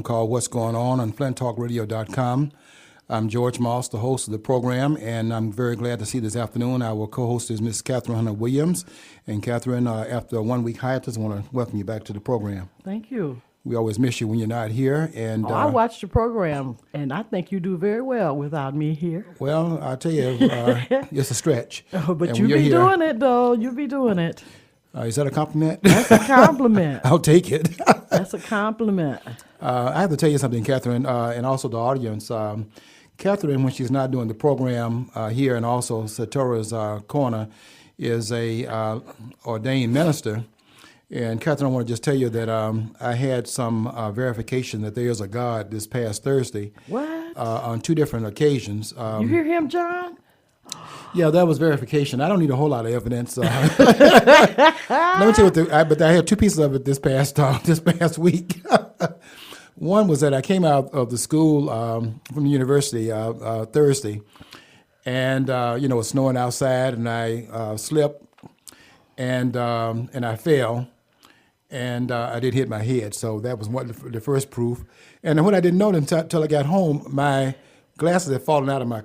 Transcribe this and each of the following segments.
called What's Going On flinttalkradio.com. I'm George Moss, the host of the program, and I'm very glad to see this afternoon. Our co-host is Miss Kathryn Hunter-Williams. And Kathryn, after a 1 week hiatus, I want to welcome you back to the program. Thank you. We always miss you when you're not here. And I watch the program, and I think you do very well without me here. Well, I'll tell you, it's a stretch. But you be doing it, though. You be doing it. Is that a compliment? That's a compliment. I'll take it. That's a compliment. I have to tell you something, Kathryn, and also the audience. Kathryn, when she's not doing the program here, and also Satora's Corner, is a ordained minister. And Kathryn, I want to just tell you that I had some verification that there is a God this past Thursday. What? On two different occasions. You hear him, John? Yeah, that was verification. I don't need a whole lot of evidence. Let me tell you but I had two pieces of it this past week. One was that I came out of the school from the university Thursday, and it was snowing outside, and I slipped, and I fell, and I did hit my head. So that was the first proof. And what I didn't know until I got home, my glasses had fallen out of my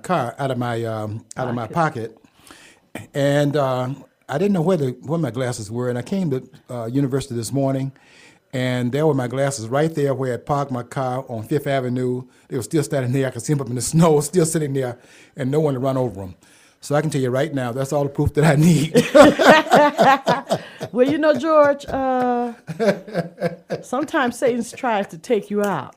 my pocket, and I didn't know where my glasses were. And I came to university this morning, and there were my glasses right there where I parked my car on Fifth Avenue. They were still standing there. I could see them up in the snow, still sitting there, and no one had run over them. So I can tell you right now, that's all the proof that I need. Well, George, sometimes Satan tries to take you out.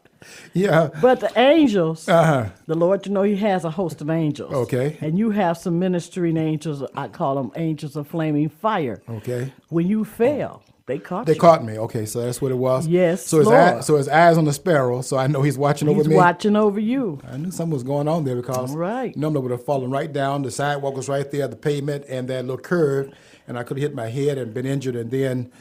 Yeah. But the angels, the Lord, He has a host of angels. Okay. And you have some ministering angels. I call them angels of flaming fire. Okay. When you fell, they caught you. They caught me. Okay, so that's what it was. Yes, so his eyes on the sparrow, so I know he's watching over me. He's watching over you. I knew something was going on there because normally would have fallen right down. The sidewalk was right there, the pavement, and that little curve, and I could have hit my head and been injured, and then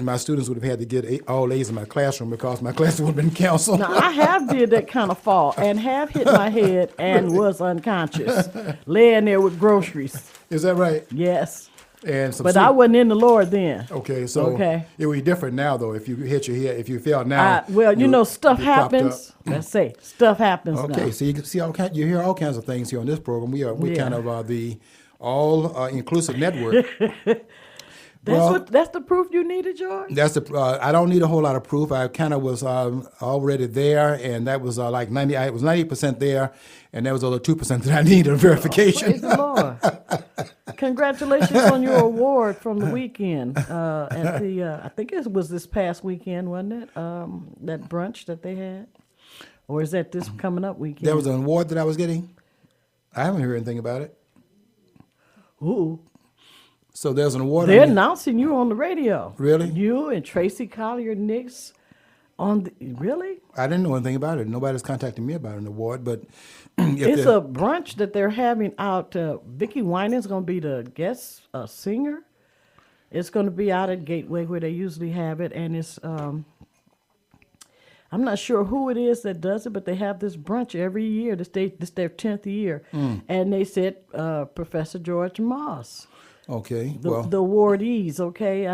my students would have had to get all A's in my classroom because my class would have been canceled. Now, I have did that kind of fall and have hit my head and was unconscious, laying there with groceries. Is that right? Yes. But I wasn't in the Lord then. Okay, so it would be different now, though, if you hit your head, if you fell now. Stuff happens. Let's say stuff happens now. Okay, so you hear all kinds of things here on this program. We kind of are the all-inclusive network. That's the proof you needed, George? I don't need a whole lot of proof. I kind of was already there, and that was like 90. I was 90% there, and that was the other 2% that I needed verification. Praise the Lord! Congratulations on your award from the weekend at the. I think it was this past weekend, wasn't it? That brunch that they had, or is that this coming up weekend? There was an award that I was getting. I haven't heard anything about it. Ooh. So there's an award. They're announcing you on the radio. Really? You and Tracy Collier-Nix really? I didn't know anything about it. Nobody's contacted me about an award, but it's a brunch that they're having out. Vicki Wining's going to be the guest singer. It's going to be out at Gateway where they usually have it, and it's. I'm not sure who it is that does it, but they have this brunch every year. This their 10th year, and they said Professor George Moss. Okay. The awardees, okay,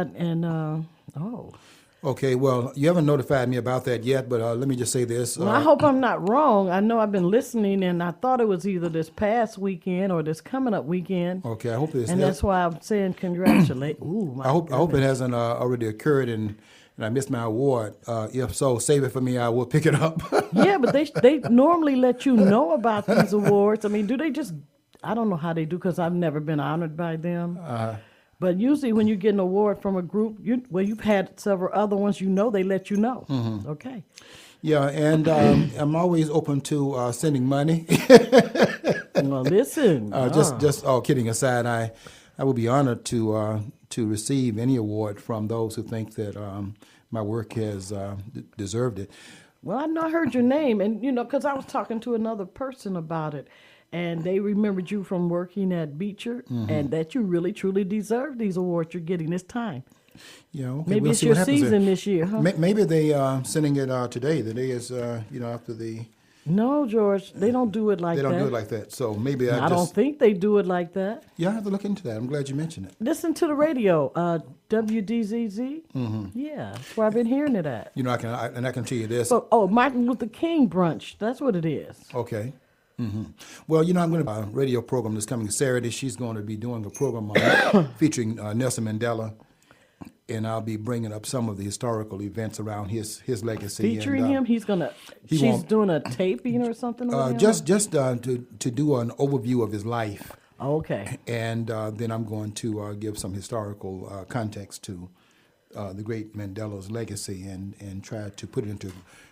Okay, well, you haven't notified me about that yet, but let me just say this. Well, I hope I'm not wrong. I know I've been listening, and I thought it was either this past weekend or this coming up weekend. Okay, I hope it is. And that's why I'm saying congratulations. I hope it hasn't already occurred and I missed my award. If so, save it for me. I will pick it up. Yeah, but they normally let you know about these awards. I mean, do they just... I don't know how they do because I've never been honored by them. But usually when you get an award from a group, you've had several other ones, they let you know. Mm-hmm. Okay. Yeah, and I'm always open to sending money. Well, listen. Just all kidding aside, I would be honored to receive any award from those who think that my work has deserved it. Well, I heard your name, and because I was talking to another person about it. And they remembered you from working at Beecher, and that you really, truly deserve these awards you're getting this time. Yeah, okay. Maybe it's your season this year, huh? Maybe they sending it today. The day is, after the No, George, they don't do it like They that. don't do it like that. So maybe I don't think they do it like that. Yeah, I have to look into that. I'm glad you mentioned it. Listen to the radio, WDZZ. Yeah, that's where I've been hearing it at. You know, I can tell you this. So, Martin Luther King brunch. That's what it is. Okay. Well, you know, I'm going to a radio program this coming Saturday. She's going to be doing a program featuring Nelson Mandela, and I'll be bringing up some of the historical events around his legacy. Featuring him, she's doing a taping or something. Just to do an overview of his life. Okay. And then I'm going to give some historical context to the great Mandela's legacy and try to put it into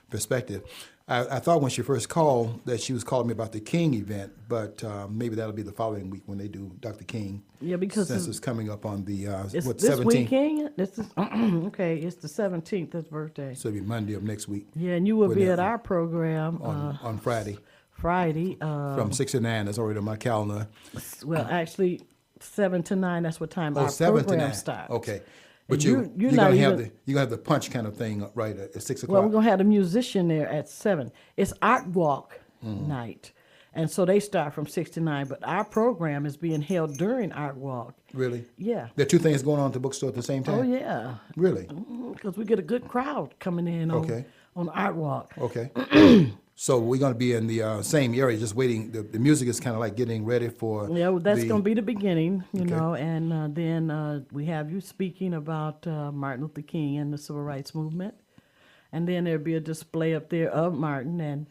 perspective. I thought when she first called that she was calling me about the King event, but maybe that'll be the following week when they do Dr. King. Yeah, because since it's coming up on the this 17th. week, King. This is okay. It's the 17th. His birthday. So it'll be Monday of next week. Yeah, and you will be at our program on Friday. Friday From 6 to 9. That's already on my calendar. Well, actually, 7 to 9. That's what time our 7 to program 9. starts. Okay. But you're gonna have the punch kind of thing right at 6 o'clock. Well, we're gonna have the musician there at 7. It's Art Walk night, and so they start from 6 to 9. But our program is being held during Art Walk. Really? Yeah. There are two things going on at the bookstore at the same time. Oh yeah. Really? Because we get a good crowd coming in on Art Walk. Okay. So we're going to be in the same area, just waiting. The music is kind of like getting ready for. Yeah, well, that's going to be the beginning, you know, and then we have you speaking about Martin Luther King and the Civil Rights Movement, and then there'll be a display up there of Martin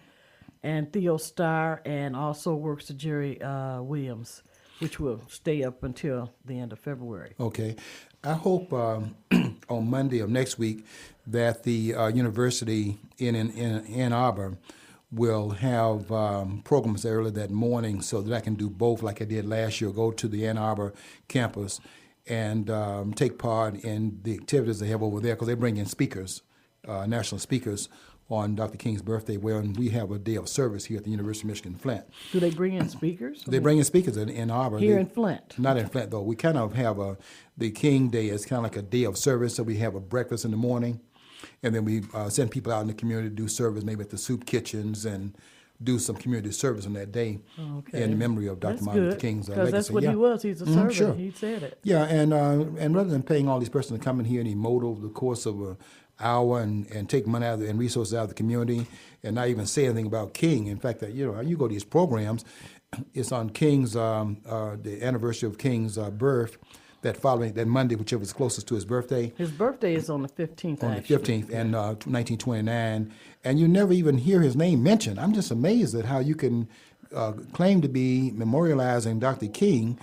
and Theo Starr, and also works of Jerry Williams, which will stay up until the end of February. Okay. I hope on Monday of next week that the university in Ann Arbor will have programs early that morning so that I can do both like I did last year, go to the Ann Arbor campus and take part in the activities they have over there because they bring in speakers, national speakers, on Dr. King's birthday when we have a day of service here at the University of Michigan, Flint. Do they bring in speakers? They bring in speakers in Ann Arbor. Here in Flint? Not in Flint, though. We kind of have the King Day is kind of like a day of service, so we have a breakfast in the morning, and then we send people out in the community to do service, maybe at the soup kitchens, and do some community service on that day in memory of Dr. Martin Luther King's legacy. Because that's what he was. He's a servant. Sure. He said it. Yeah, and rather than paying all these persons to come in here and emote over the course of an hour and take money out and resources out of the community and not even say anything about King. In fact, you go to these programs, it's on King's, the anniversary of King's birth, that Monday, whichever is closest to his birthday. His birthday is on the 15th, On the 15th, and 1929. And you never even hear his name mentioned. I'm just amazed at how you can claim to be memorializing Dr. King,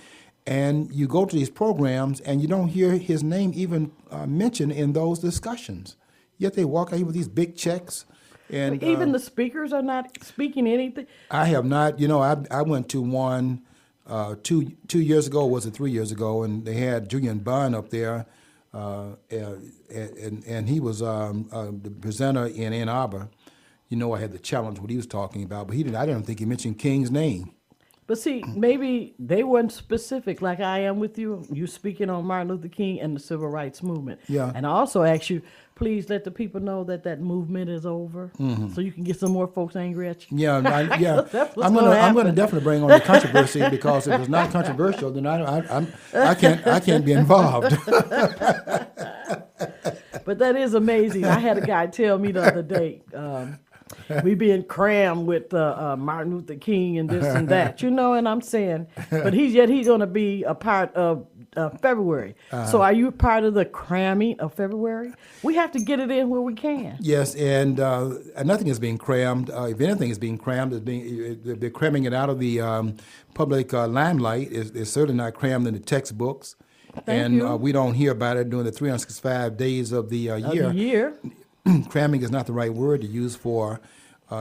and you go to these programs and you don't hear his name even mentioned in those discussions. Yet they walk out here with these big checks. And even the speakers are not speaking anything. I have not. I went to one 2 years ago, was it 3 years ago, and they had Julian Bunn up there, and he was the presenter in Ann Arbor. I had to challenge what he was talking about, but I didn't think he mentioned King's name. But see, maybe they weren't specific like I am with you. You speaking on Martin Luther King and the Civil Rights Movement. Yeah. And I also ask you, please let the people know that movement is over, so you can get some more folks angry at you. Yeah, That's what's I'm gonna going to definitely bring on the controversy because if it's not controversial, then I can't be involved. But that is amazing. I had a guy tell me the other day, we being crammed with Martin Luther King and this and that, and I'm saying, but he's going to be a part of February. So are you part of the cramming of February? We have to get it in where we can. Yes, and nothing is being crammed. If anything is being crammed, they're cramming it out of the public limelight. It's certainly not crammed in the textbooks. Thank you. We don't hear about it during the 365 days of the year. Cramming is not the right word to use for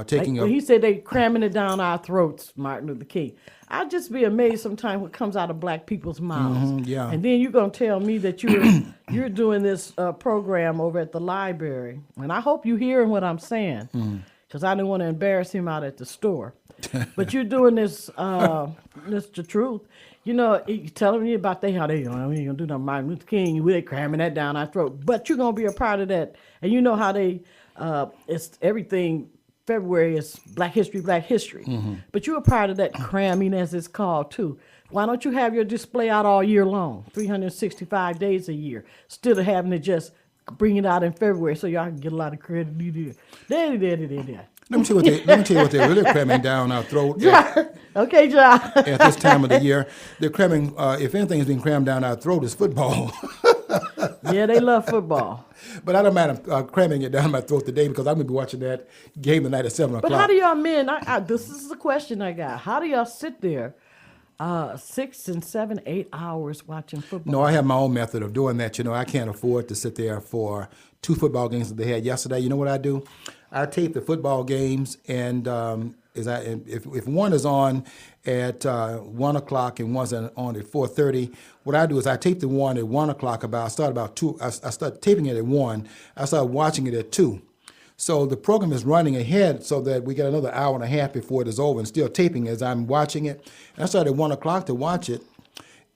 taking He said they cramming it down our throats, Martin Luther King. I'd just be amazed sometimes what comes out of black people's mouths. Yeah. And then you're going to tell me that you're doing this program over at the library. And I hope you're hearing what I'm saying, because I didn't want to embarrass him out at the store. But you're doing this, this the truth. He's telling me about how we ain't going to do nothing Martin Luther King. We're cramming that down our throat. But you're going to be a part of that. And you know how they, it's everything February is Black History, Black History. Mm-hmm. But you're a part of that cramming, as it's called, too. Why don't you have your display out all year long, 365 days a year, instead of having to just bring it out in February so y'all can get a lot of credit? There. Let me tell you what they're really cramming down our throat. Okay, John. At this time of the year, they're cramming. If anything is being crammed down our throat, it's football. Yeah, they love football. But I don't mind cramming it down my throat today because I'm going to be watching that game tonight at 7 o'clock. But how do y'all men? This is the question I got. How do y'all sit there 6 and 7, 8 hours watching football? No, I have my own method of doing that. I can't afford to sit there for 2 football games that they had yesterday. You know what I do? I tape the football games, and if one is on at 1 o'clock and one's on at 4:30, what I do is I tape the one at 1 o'clock. I start taping it at 1. I start watching it at 2. So the program is running ahead so that we get another hour and a half before it is over, and still taping as I'm watching it. And I start at 1 o'clock to watch it,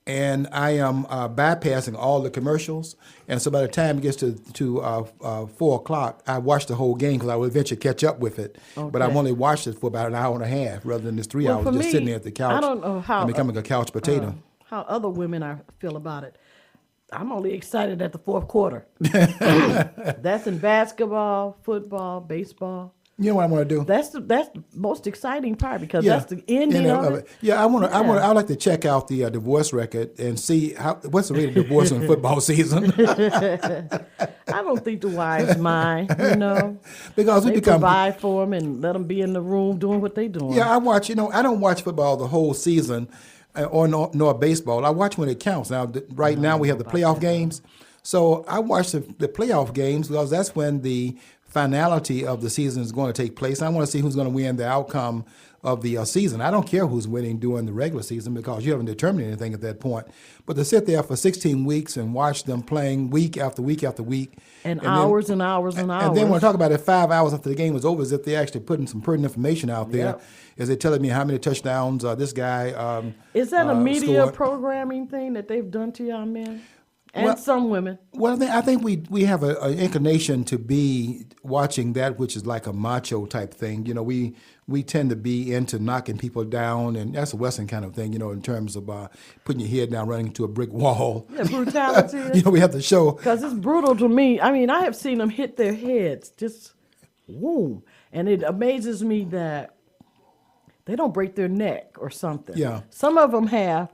and I am bypassing all the commercials. And so by the time it gets to 4 o'clock, I watch the whole game because I will eventually catch up with it. Okay. But I've only watched it for about an hour and a half rather than this 3 hours just sitting there at the couch. I don't know how and becoming a couch potato. How other women feel about it. I'm only excited at the fourth quarter. That's in basketball, football, baseball. You know what I want to do? That's the most exciting part because that's the ending of it. Yeah, I like to check out the divorce record and see what's the rate of divorce in football season. I don't think the wives mind, because they provide for them and let them be in the room doing what they doing. Yeah, I watch. I don't watch football the whole season, or nor baseball. I watch when it counts. Now, now we have the playoff games, so I watch the playoff games because that's when the finality of the season is going to take place. I want to see who's going to win the outcome of the season. I don't care who's winning during the regular season because you haven't determined anything at that point. But to sit there for 16 weeks and watch them playing week after week after week. And hours and hours and hours. And then when I talk about it 5 hours after the game was over, as if they're actually putting some pertinent information out there. Yep. Is they telling me how many touchdowns this guy is that a media scored. Programming thing that they've done to y'all men? And some women. Well, I think we have an inclination to be watching that which is like a macho type thing. We tend to be into knocking people down, and that's a Western kind of thing, in terms of putting your head down, running into a brick wall. Yeah, brutality. We have to show. Because it's brutal to me. I mean, I have seen them hit their heads, just boom. And it amazes me that they don't break their neck or something. Yeah. Some of them have,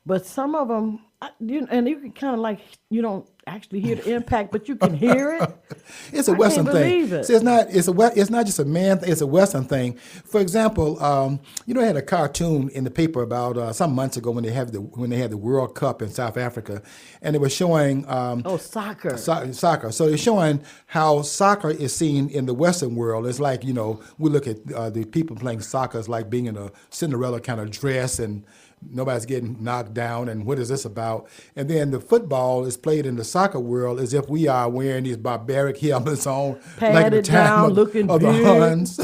but some of them... and you can kind of you don't actually hear the impact, but you can hear it. It's a Western thing. It. It's not just a man thing, it's a Western thing. For example, I had a cartoon in the paper about some months ago when they had the World Cup in South Africa, and they were showing soccer. Soccer. So they're showing how soccer is seen in the Western world. It's like, we look at the people playing soccer as like being in a Cinderella kind of dress and nobody's getting knocked down, and what is this about? And then the football is played in the soccer world as if we are wearing these barbaric helmets on, padded like the time down, of looking the Huns.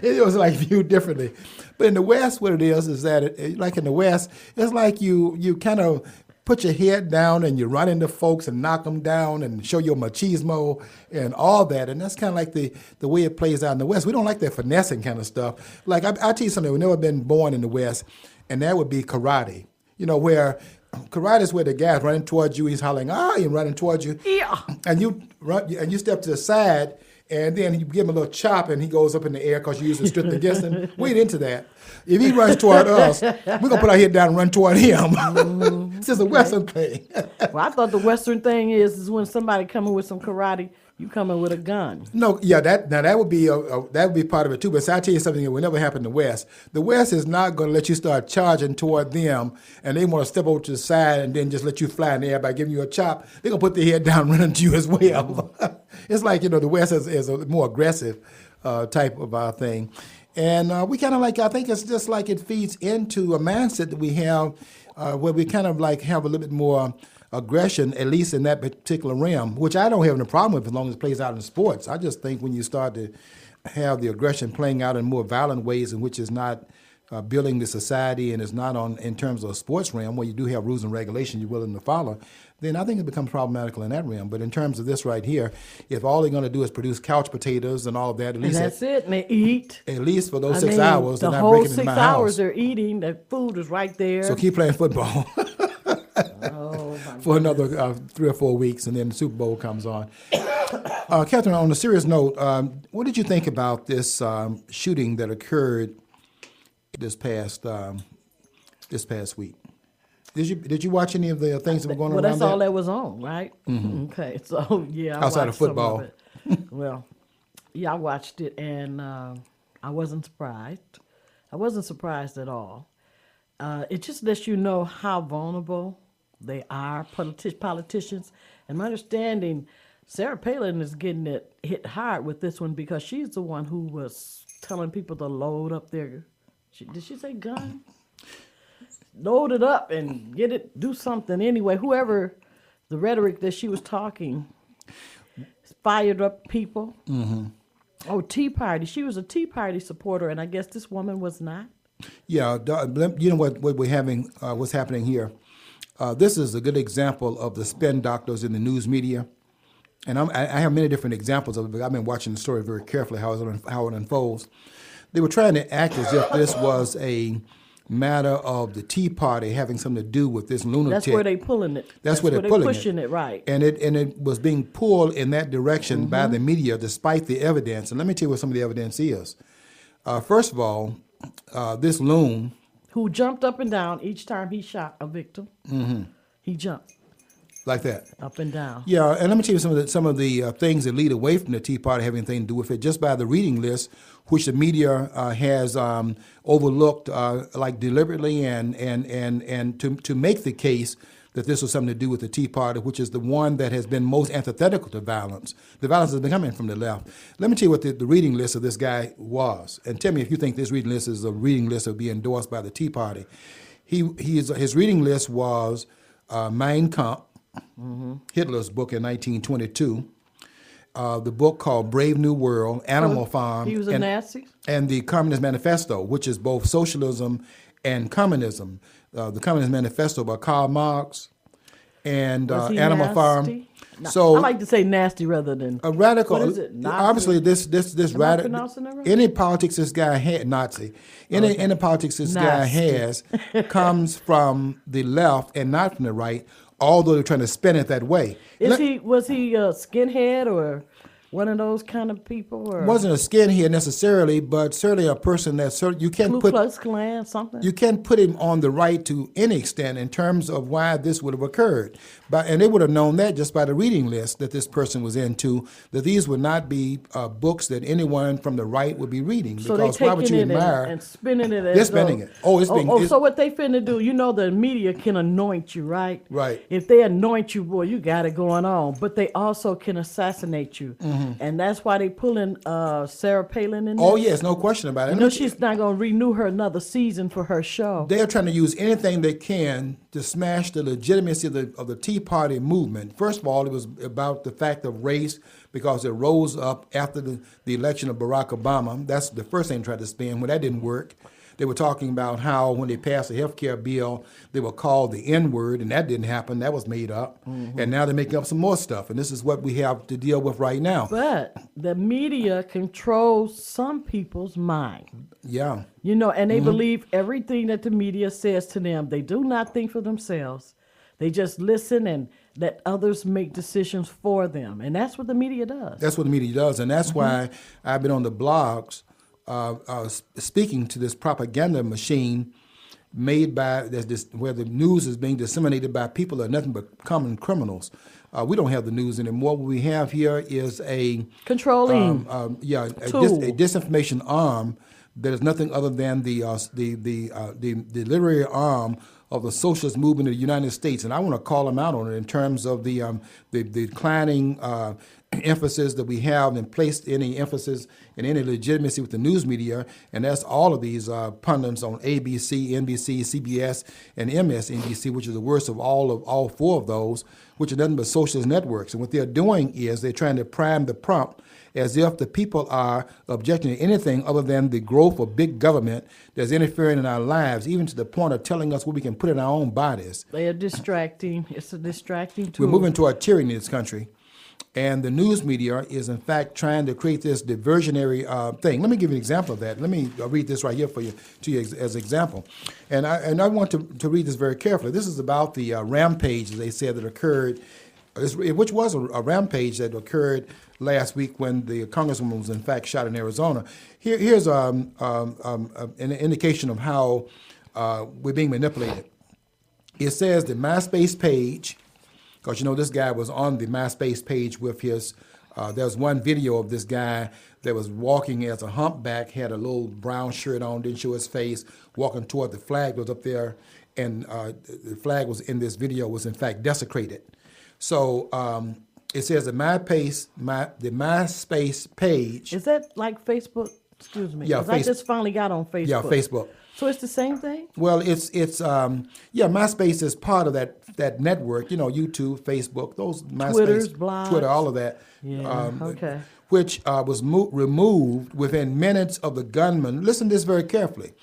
It was like viewed differently. But in the West, what it is that like in the West, it's like you kind of put your head down and you run into folks and knock them down and show your machismo and all that. And that's kind of like the way it plays out in the West. We don't like that finessing kind of stuff. Like, I'll tell you something, we've never been born in the West, and that would be karate. Where karate is where the guy's running towards you, he's hollering, and running towards you. Yeah. And you run, and you step to the side, and then you give him a little chop, and he goes up in the air because you use the strength against him. We ain't into that. If he runs toward us, we're going to put our head down and run toward him. This is a Western thing. Well, I thought the Western thing is when somebody coming with some karate, you coming with a gun. No, yeah, that would be that would be part of it too. But I'll tell you something that will never happen in the West. The West is not going to let you start charging toward them, and they want to step over to the side and then just let you fly in the air by giving you a chop. They're going to put their head down and run into you as well. It's like, the West is a more aggressive type of thing. And we kind of I think it's just like it feeds into a mindset that we have where we kind of have a little bit more aggression, at least in that particular realm, which I don't have any problem with as long as it plays out in sports. I just think when you start to have the aggression playing out in more violent ways in which is not building the society and is not on in terms of a sports realm where you do have rules and regulations you're willing to follow, then I think it becomes problematical in that realm. But in terms of this right here, if all they're going to do is produce couch potatoes and all of that, at least that's it, and they eat. At least for those 6 hours, the they're not whole breaking into 6 my hours house. they're eating. The food is right there. So keep playing football for another 3 or 4 weeks, and then the Super Bowl comes on. Kathryn, on a serious note, what did you think about this shooting that occurred this past week? Did you watch any of the things that were going on? Well, around that's all that was on, right? Mm-hmm. Okay, so yeah, I outside of watched some football. it. Well, yeah, I watched it, and I wasn't surprised. I wasn't surprised at all. It just lets you know how vulnerable they are, politicians. And my understanding, Sarah Palin is getting it hit hard with this one because she's the one who was telling people to load up their, did she say gun? Load it up and get it, do something anyway. Whoever, the rhetoric that she was talking, fired up people. Mm-hmm. Oh, Tea Party. She was a Tea Party supporter, and I guess this woman was not. Yeah, you know what we're having, what's happening here. This is a good example of the spin doctors in the news media. And I have many different examples of it, but I've been watching the story very carefully, how it unfolds. They were trying to act as if this was a matter of the Tea Party having something to do with this lunatic. That's where they're pulling it. That's where they're pulling pushing it, right. And it was being pulled in that direction by the media despite the evidence. And let me tell you what some of the evidence is. First of all, this loon, who jumped up and down each time he shot a victim. Mm-hmm. He jumped. Like that. Up and down. Yeah, and let me tell you some of the things that lead away from the Tea Party having anything to do with it, just by the reading list, which the media has overlooked, like deliberately, and to make the case that this was something to do with the Tea Party, which is the one that has been most antithetical to violence. The violence has been coming from the left. Let me tell you what the reading list of this guy was, and tell me if you think this reading list is a reading list that would be endorsed by the Tea Party. His reading list was Mein Kampf, Hitler's book in 1922, the book called Brave New World, Animal Farm. He was a Nazi? And the Communist Manifesto, which is both socialism and communism. The Communist Manifesto by Karl Marx and Animal nasty? Farm. No, So I like to say nasty rather than a radical. What is it? Nazi? Obviously, this Am I pronouncing it right? any politics this guy had Nazi. Any politics this guy has comes from the left and not from the right. Although they're trying to spin it that way. Was he a skinhead or one of those kind of people? Or wasn't a skinhead necessarily, but certainly a person that you can't Ku put Klux Klan, something. You can't put him on the right to any extent in terms of why this would have occurred. And they would have known that just by the reading list that this person was into, that these would not be books that anyone from the right would be reading. So because they why would you taking it admire? and spinning it. They're spinning it. Oh, it's being. So what they finna do? You know, the media can anoint you, right? Right. If they anoint you, boy, you got it going on. But they also can assassinate you, and that's why they pulling Sarah Palin in there. Oh yes, no question about it. You know, she's not gonna renew her another season for her show. They're trying to use anything they can to smash the legitimacy of the Tea Party movement. First of all, it was about the fact of race because it rose up after the election of Barack Obama. That's the first thing they tried to spin. When that didn't work, they were talking about how when they passed the health care bill, they were called the N-word, and that didn't happen. That was made up. And now they're making up some more stuff, and this is what we have to deal with right now. But the media controls some people's mind. Yeah. You know, and they believe everything that the media says to them. They do not think for themselves. They just listen and let others make decisions for them. And that's what the media does. That's what the media does. And that's why I've been on the blogs speaking to this propaganda machine made by where the news is being disseminated by people that are nothing but common criminals. We don't have the news anymore. What we have here is a controlling a disinformation arm that is nothing other than the literary arm of the socialist movement of the United States, and I want to call them out on it in terms of the declining emphasis that we have and placed any emphasis and any legitimacy with the news media, and that's all of these pundits on ABC, NBC, CBS, and MSNBC, which is the worst of all four of those, which are nothing but socialist networks. And what they're doing is they're trying to prime the pump as if the people are objecting to anything other than the growth of big government that's interfering in our lives, even to the point of telling us what we can put in our own bodies. They are distracting. It's a distracting tool. We're moving toward tyranny in this country. And the news media is, in fact, trying to create this diversionary thing. Let me give you an example of that. Let me read this right here to you as an example. And I want to read this very carefully. This is about the rampage, as they said, that occurred, which was a rampage that occurred last week when the congresswoman was, in fact, shot in Arizona. Here's an indication of how we're being manipulated. It says the MySpace page, because, this guy was on the MySpace page with his, there was one video of this guy that was walking as a humpback, had a little brown shirt on, didn't show his face, walking toward the flag that was up there, and the flag was in this video was, in fact, desecrated. So it says the MySpace page. Is that like Facebook? Excuse me. Yeah, I just finally got on Facebook. Yeah, Facebook. So it's the same thing? Well, it's MySpace is part of that network. YouTube, Facebook, those MySpace, blogs. Twitter, all of that. Yeah. Okay. Which was removed within minutes of the gunman. Listen to this very carefully.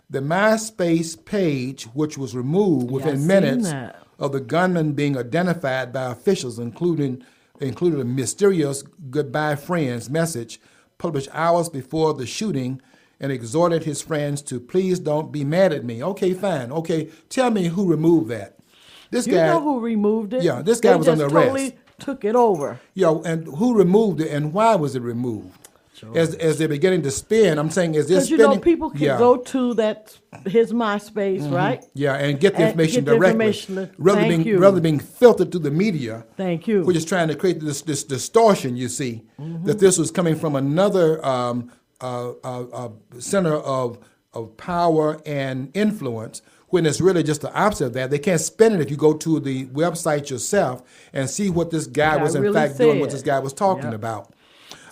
The MySpace page, which was removed within minutes of the gunman being identified by officials, including a mysterious "goodbye friends" message published hours before the shooting, and exhorted his friends to please don't be mad at me. Okay, fine. Okay, tell me who removed that. This guy. You know who removed it? Yeah, this guy was under arrest. They just totally took it over. Yeah, and who removed it and why was it removed? Sure. As they're beginning to spin, I'm saying, is this spinning? Because people can go to his MySpace, right? Yeah, and get the information directly, rather than being filtered through the media. Thank you. Which is trying to create this distortion. You see that this was coming from another center of power and influence, when it's really just the opposite of that. They can't spin it if you go to the website yourself and see what this guy was in fact doing, what this guy was talking about.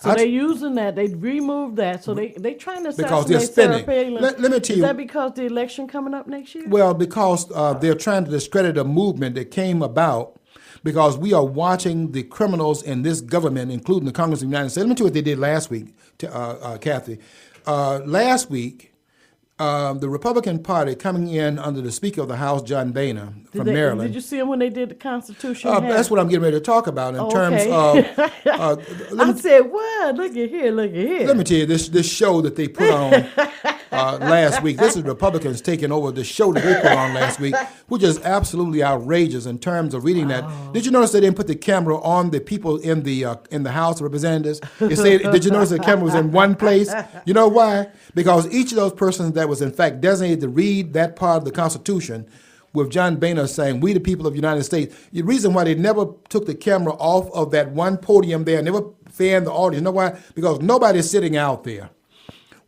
So they're using that. They removed that. So they trying to assassinate because they're spinning. Let me tell you. Is that because the election coming up next year? Well, because they're trying to discredit a movement that came about because we are watching the criminals in this government, including the Congress of the United States. Let me tell you what they did last week, Kathy. Last week, the Republican Party coming in under the Speaker of the House, John Boehner, from Maryland. Did you see him when they did the Constitution? That's what I'm getting ready to talk about in terms of. I said, "What? Look at here! Look at here!" Let me tell you this show that they put on last week. This is Republicans taking over the show that they put on last week, which is absolutely outrageous in terms of reading that. Did you notice they didn't put the camera on the people in the House of Representatives? Did you notice the camera was in one place? You know why? Because each of those persons that was in fact designated to read that part of the Constitution, with John Boehner saying, "We the people of the United States." The reason why they never took the camera off of that one podium there, never fanned the audience. You know why? Because nobody's sitting out there.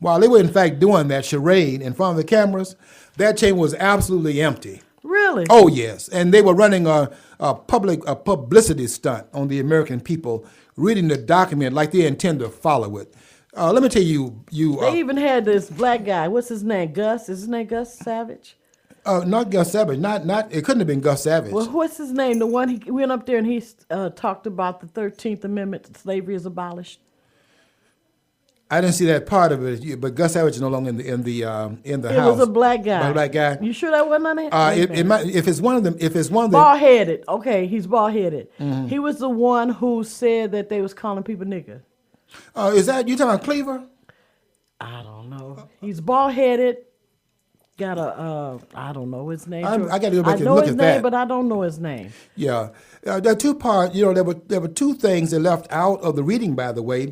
While they were in fact doing that charade in front of the cameras, that chamber was absolutely empty. Really? Oh yes, and they were running a publicity stunt on the American people, reading the document like they intend to follow it. Let me tell you. They even had this black guy. What's his name? Gus? Is his name Gus Savage? Not Gus Savage. Not. It couldn't have been Gus Savage. Well, what's his name? The one he went up there and he talked about the 13th Amendment, that slavery is abolished. I didn't see that part of it, but Gus Savage is no longer in the House. It was a black guy. Black guy. You sure that wasn't on it? It might, if it's one of them. Bald headed. Okay, he's bald headed. Mm-hmm. He was the one who said that they was calling people nigger. Is that you talking about Cleaver? I don't know. He's bald headed. Got I don't know his name. I got to go back and look at that. I know his name, but I don't know his name. Yeah, there are two parts. There were two things that left out of the reading. By the way,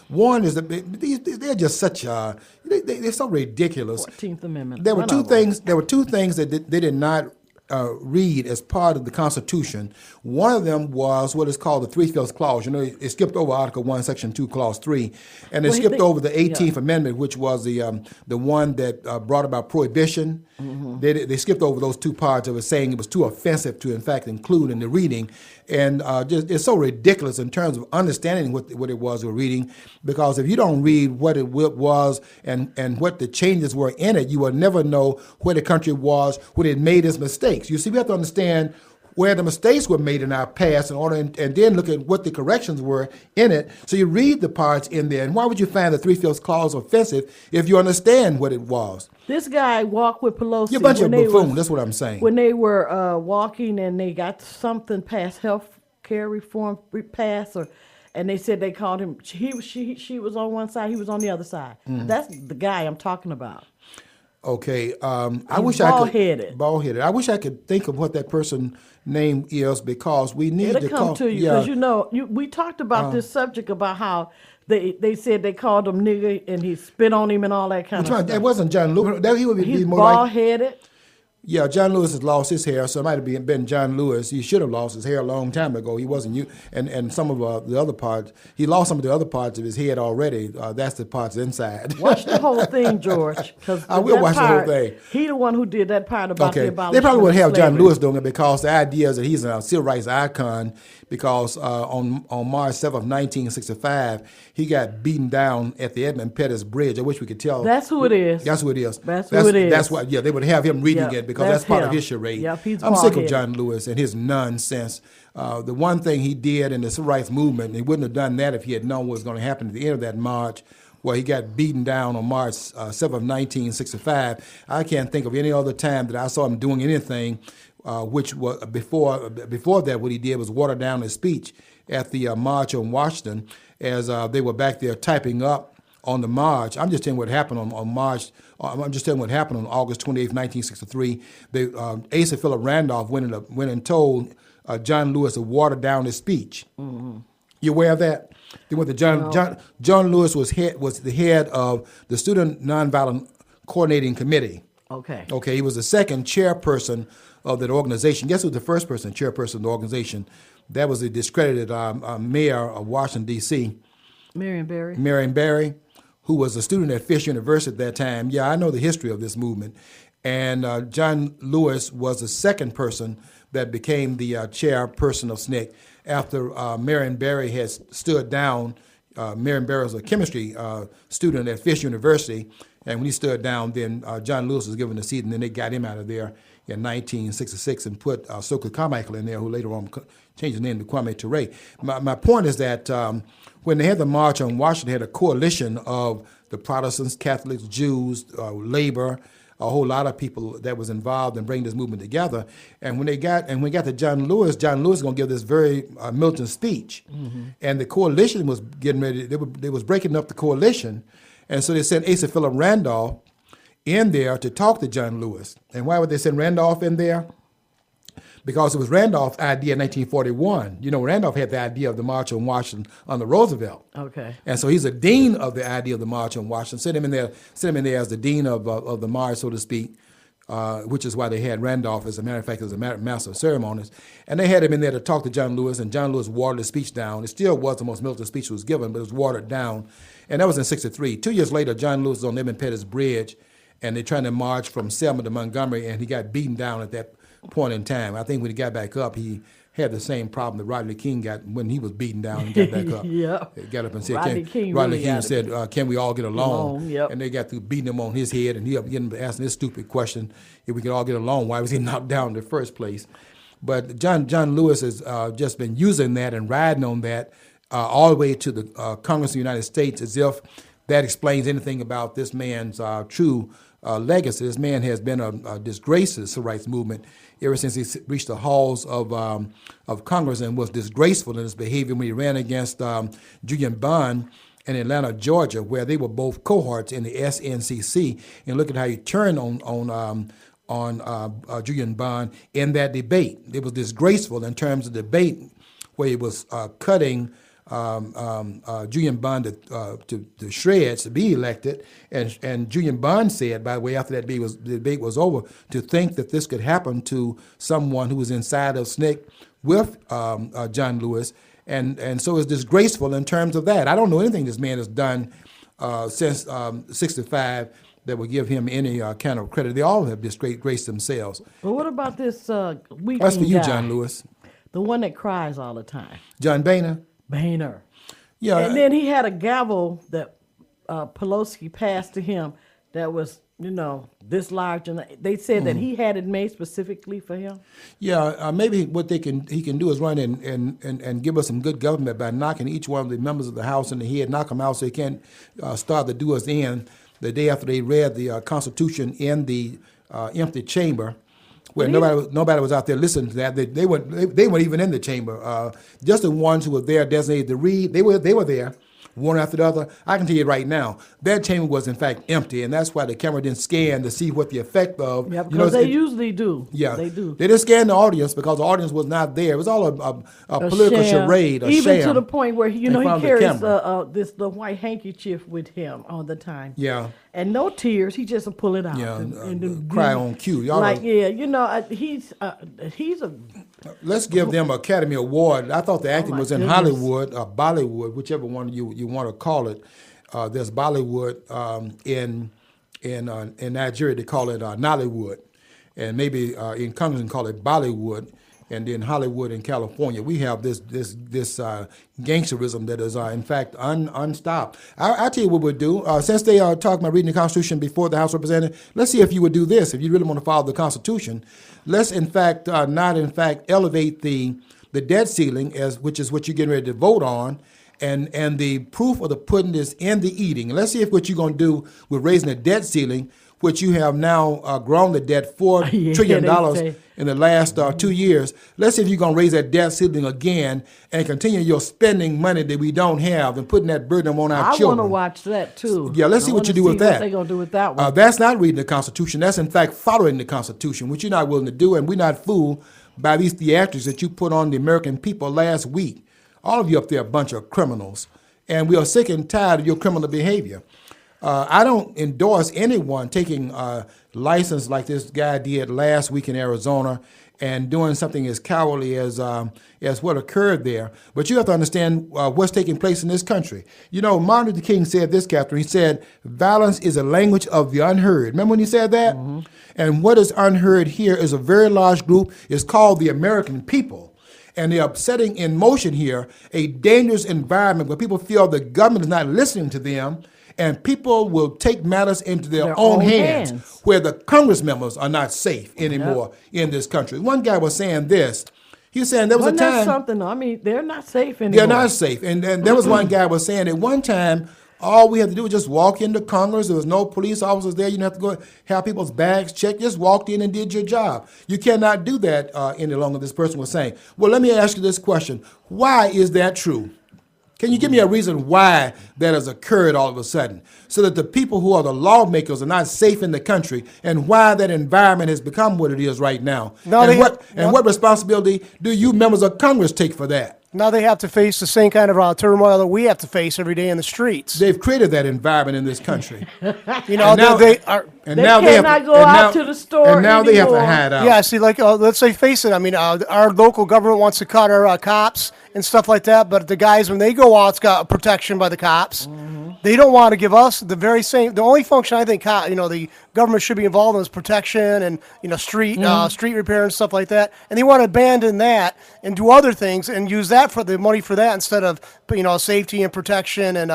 one is that they're just such they're so ridiculous. 14th Amendment. There were two things. There were two things that they did not read as part of the Constitution. One of them was what is called the Three-Fifths Clause. You know, it skipped over Article 1, Section 2, Clause 3, and it skipped over the 18th Amendment, which was the one that brought about prohibition. Mm-hmm. They skipped over those two parts of it, saying it was too offensive to, in fact, include in the reading. And just it's so ridiculous in terms of understanding what it was we're reading, because if you don't read what it was and what the changes were in it, you will never know where the country was when it made its mistakes. You see, we have to understand where the mistakes were made in our past in order, and then look at what the corrections were in it. So you read the parts in there. And why would you find the Three-Fifths Clause offensive if you understand what it was? This guy walked with Pelosi. You're a bunch of buffoons, that's what I'm saying. When they were walking and they got something passed, health care reform passed, and they said they called him, she was on one side, he was on the other side. Mm-hmm. That's the guy I'm talking about. Okay, I wish bald-headed. Bald-headed. I wish I could think of what that person's name is, because we need to come to you, because we talked about this subject about how they said they called him nigger and he spit on him and all that kind of stuff. That wasn't John Lewis. He would be He's more bald-headed. Yeah, John Lewis has lost his hair, so it might have been John Lewis. He should have lost his hair a long time ago. He wasn't you, and some of the other parts. He lost some of the other parts of his head already. That's the parts inside. Watch the whole thing, George. I will watch the whole thing. He the one who did that part about the abolition. They probably would have John Lewis doing it, because the idea is that he's a civil rights icon. Because on March 7th, 1965, he got beaten down at the Edmund Pettus Bridge. I wish we could tell. That's who it is. That's who it is. That's who it is. That's what. Yeah, they would have him reading it, because that's part of his charade. Yep, I'm sick of John Lewis and his nonsense. The one thing he did in the civil rights movement, and he wouldn't have done that if he had known what was going to happen at the end of that march, where he got beaten down on March 7th, 1965. I can't think of any other time that I saw him doing anything. Which was before that, what he did was water down his speech at the March on Washington, as they were back there typing up on the march. I'm just telling what happened on March. I'm just telling what happened on August 28th, 1963. Asa Philip Randolph went and told John Lewis to water down his speech. Mm-hmm. You aware of that? Then with John Lewis was the head of the Student Nonviolent Coordinating Committee. Okay. He was the second chairperson of that organization. Guess who was the first chairperson of the organization? That was the discredited mayor of Washington, D.C. Marion Barry, who was a student at Fisk University at that time. Yeah, I know the history of this movement. And John Lewis was the second person that became the chairperson of SNCC after Marion Barry had stood down. Marion Barry was a chemistry student at Fisk University. And when he stood down, then John Lewis was given a seat, and then they got him out of there in 1966 and put Stokely Carmichael in there, who later on changed his name to Kwame Ture. My point is that when they had the March on Washington, they had a coalition of the Protestants, Catholics, Jews, labor, a whole lot of people that was involved in bringing this movement together. And when we got to John Lewis was going to give this very militant speech. Mm-hmm. And the coalition was getting ready. They was breaking up the coalition. And so they sent Asa Philip Randolph in there to talk to John Lewis. And why would they send Randolph in there? Because it was Randolph's idea in 1941. You know, Randolph had the idea of the March on Washington under Roosevelt. Okay. And so he's a dean of the idea of the March on Washington. Sent him in there as the dean of the march, so to speak, which is why they had Randolph, as a matter of fact, as a master of ceremonies. And they had him in there to talk to John Lewis, and John Lewis watered his speech down. It still was the most militant speech that was given, but it was watered down. And that was in 1963. 2 years later, John Lewis was on Edmund Pettus Bridge, and they're trying to march from Selma to Montgomery, and he got beaten down at that point in time. I think when he got back up, he had the same problem that Rodney King got when he was beaten down and got back up. Yep. He got up and said, Rodney King said, can we all get along? Yep. And they got through beating him on his head, and he up getting asking this stupid question, if we could all get along, why was he knocked down in the first place? But John Lewis has just been using that and riding on that all the way to the Congress of the United States, as if that explains anything about this man's true legacy. This man has been a disgrace to the civil rights movement ever since he reached the halls of Congress, and was disgraceful in his behavior when he ran against Julian Bond in Atlanta, Georgia, where they were both cohorts in the SNCC. And look at how he turned on Julian Bond in that debate. It was disgraceful in terms of debate, where he was cutting Julian Bond to shreds to be elected, and Julian Bond said, by the way, after that debate was over, to think that this could happen to someone who was inside of SNCC with John Lewis, and so it's disgraceful in terms of that. I don't know anything this man has done since 65 that would give him any kind of credit. They all have disgraced themselves. But what about this weekend That's for you, guy? John Lewis. The one that cries all the time. John Boehner. Boehner. Yeah. And then he had a gavel that Pelosi passed to him that was, this large. And they said that he had it made specifically for him. Yeah, maybe what he can do is run and give us some good government by knocking each one of the members of the House in the head, knock them out so they can't start to do us in the day after they read the Constitution in the empty chamber, where nobody was out there listening to that. They weren't even in the chamber. Just the ones who were there designated to read, they were there, one after the other. I can tell you right now, that chamber was in fact empty, and that's why the camera didn't scan to see what the effect of. Yeah, because they usually do. Yeah, they do. They didn't scan the audience because the audience was not there. It was all a political sham. charade, Even sham. to the point where he found the carries camera. the white handkerchief with him all the time. Yeah. And no tears. He just pull it out. Yeah, and cry on cue. Y'all like, know. he's a. Let's give them Academy Award. I thought the acting my was in goodness. Hollywood or Bollywood, whichever one you want to call it. There's Bollywood in Nigeria. They call it Nollywood, and maybe in Congress they call it Bollywood. And then Hollywood in California, we have this gangsterism that is in fact unstopped. I'll tell you what we'll do. Since they are talking about reading the Constitution before the House of Representatives, let's see if you would do this. If you really want to follow the Constitution, let's in fact not elevate the debt ceiling, which is what you're getting ready to vote on. And the proof of the pudding is in the eating. And let's see if what you're going to do with raising the debt ceiling, which you have now grown the debt $4 trillion in the last 2 years. Let's see if you're going to raise that debt ceiling again and continue your spending money that we don't have and putting that burden on our children. I want to watch that too. Yeah, let's see what you do with that. What they're going to do with that one. That's not reading the Constitution. That's in fact following the Constitution, which you're not willing to do, and we're not fooled by these theatrics that you put on the American people last week. All of you up there are a bunch of criminals, and we are sick and tired of your criminal behavior. I don't endorse anyone taking a license like this guy did last week in Arizona and doing something as cowardly as what occurred there. But you have to understand what's taking place in this country. Martin Luther King said this, Kathryn. He said, violence is a language of the unheard. Remember when he said that? Mm-hmm. And what is unheard here is a very large group. It's called the American people. And they're setting in motion here a dangerous environment where people feel the government is not listening to them, and people will take matters into their own hands, where the Congress members are not safe anymore in this country. One guy was saying this. He was saying there was a time. Something. I mean, they're not safe anymore. They're not safe. And there was one guy was saying at one time, all we had to do was just walk into Congress. There was no police officers there. You didn't have to go have people's bags checked. Just walked in and did your job. You cannot do that any longer, this person was saying. Well, let me ask you this question. Why is that true? Can you give me a reason why that has occurred all of a sudden, so that the people who are the lawmakers are not safe in the country, and why that environment has become what it is right now? What responsibility do you members of Congress take for that? Now they have to face the same kind of turmoil that we have to face every day in the streets. They've created that environment in this country. They cannot go out to the store and now anymore. They have to hide out. Yeah, see, let's say, face it. I mean, our local government wants to cut our cops and stuff like that, but the guys, when they go out, it's got protection by the cops. Mm-hmm. They don't want to give us the very same. The only function I think the government should be involved in is protection and street repair and stuff like that. And they want to abandon that and do other things and use that for the money for that instead of safety and protection and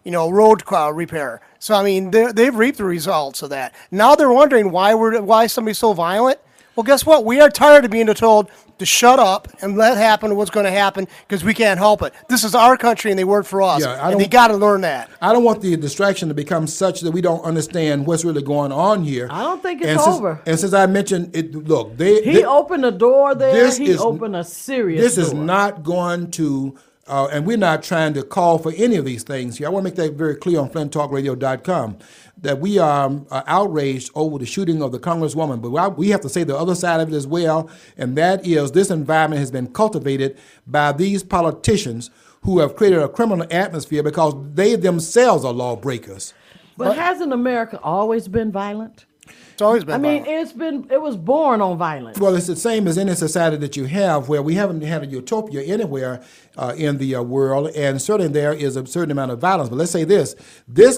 road repair. So I mean, they've reaped the results of that. Now they're wondering why somebody's so violent. Well, guess what? We are tired of being told to shut up and let happen what's going to happen because we can't help it. This is our country and they work for us. And they got to learn that. I don't want the distraction to become such that we don't understand what's really going on here. I don't think it's over. And since I mentioned it, look, he opened a door there. He opened a serious door. This is not going to, and we're not trying to call for any of these things here. I want to make that very clear on flinttalkradio.com. That we are outraged over the shooting of the Congresswoman, but we have to say the other side of it as well, and that is this environment has been cultivated by these politicians who have created a criminal atmosphere because they themselves are lawbreakers. But hasn't America always been violent? It's always been I mean, violent. it was born on violence. Well, it's the same as any society that you have where we haven't had a utopia anywhere in the world, and certainly there is a certain amount of violence. But let's say this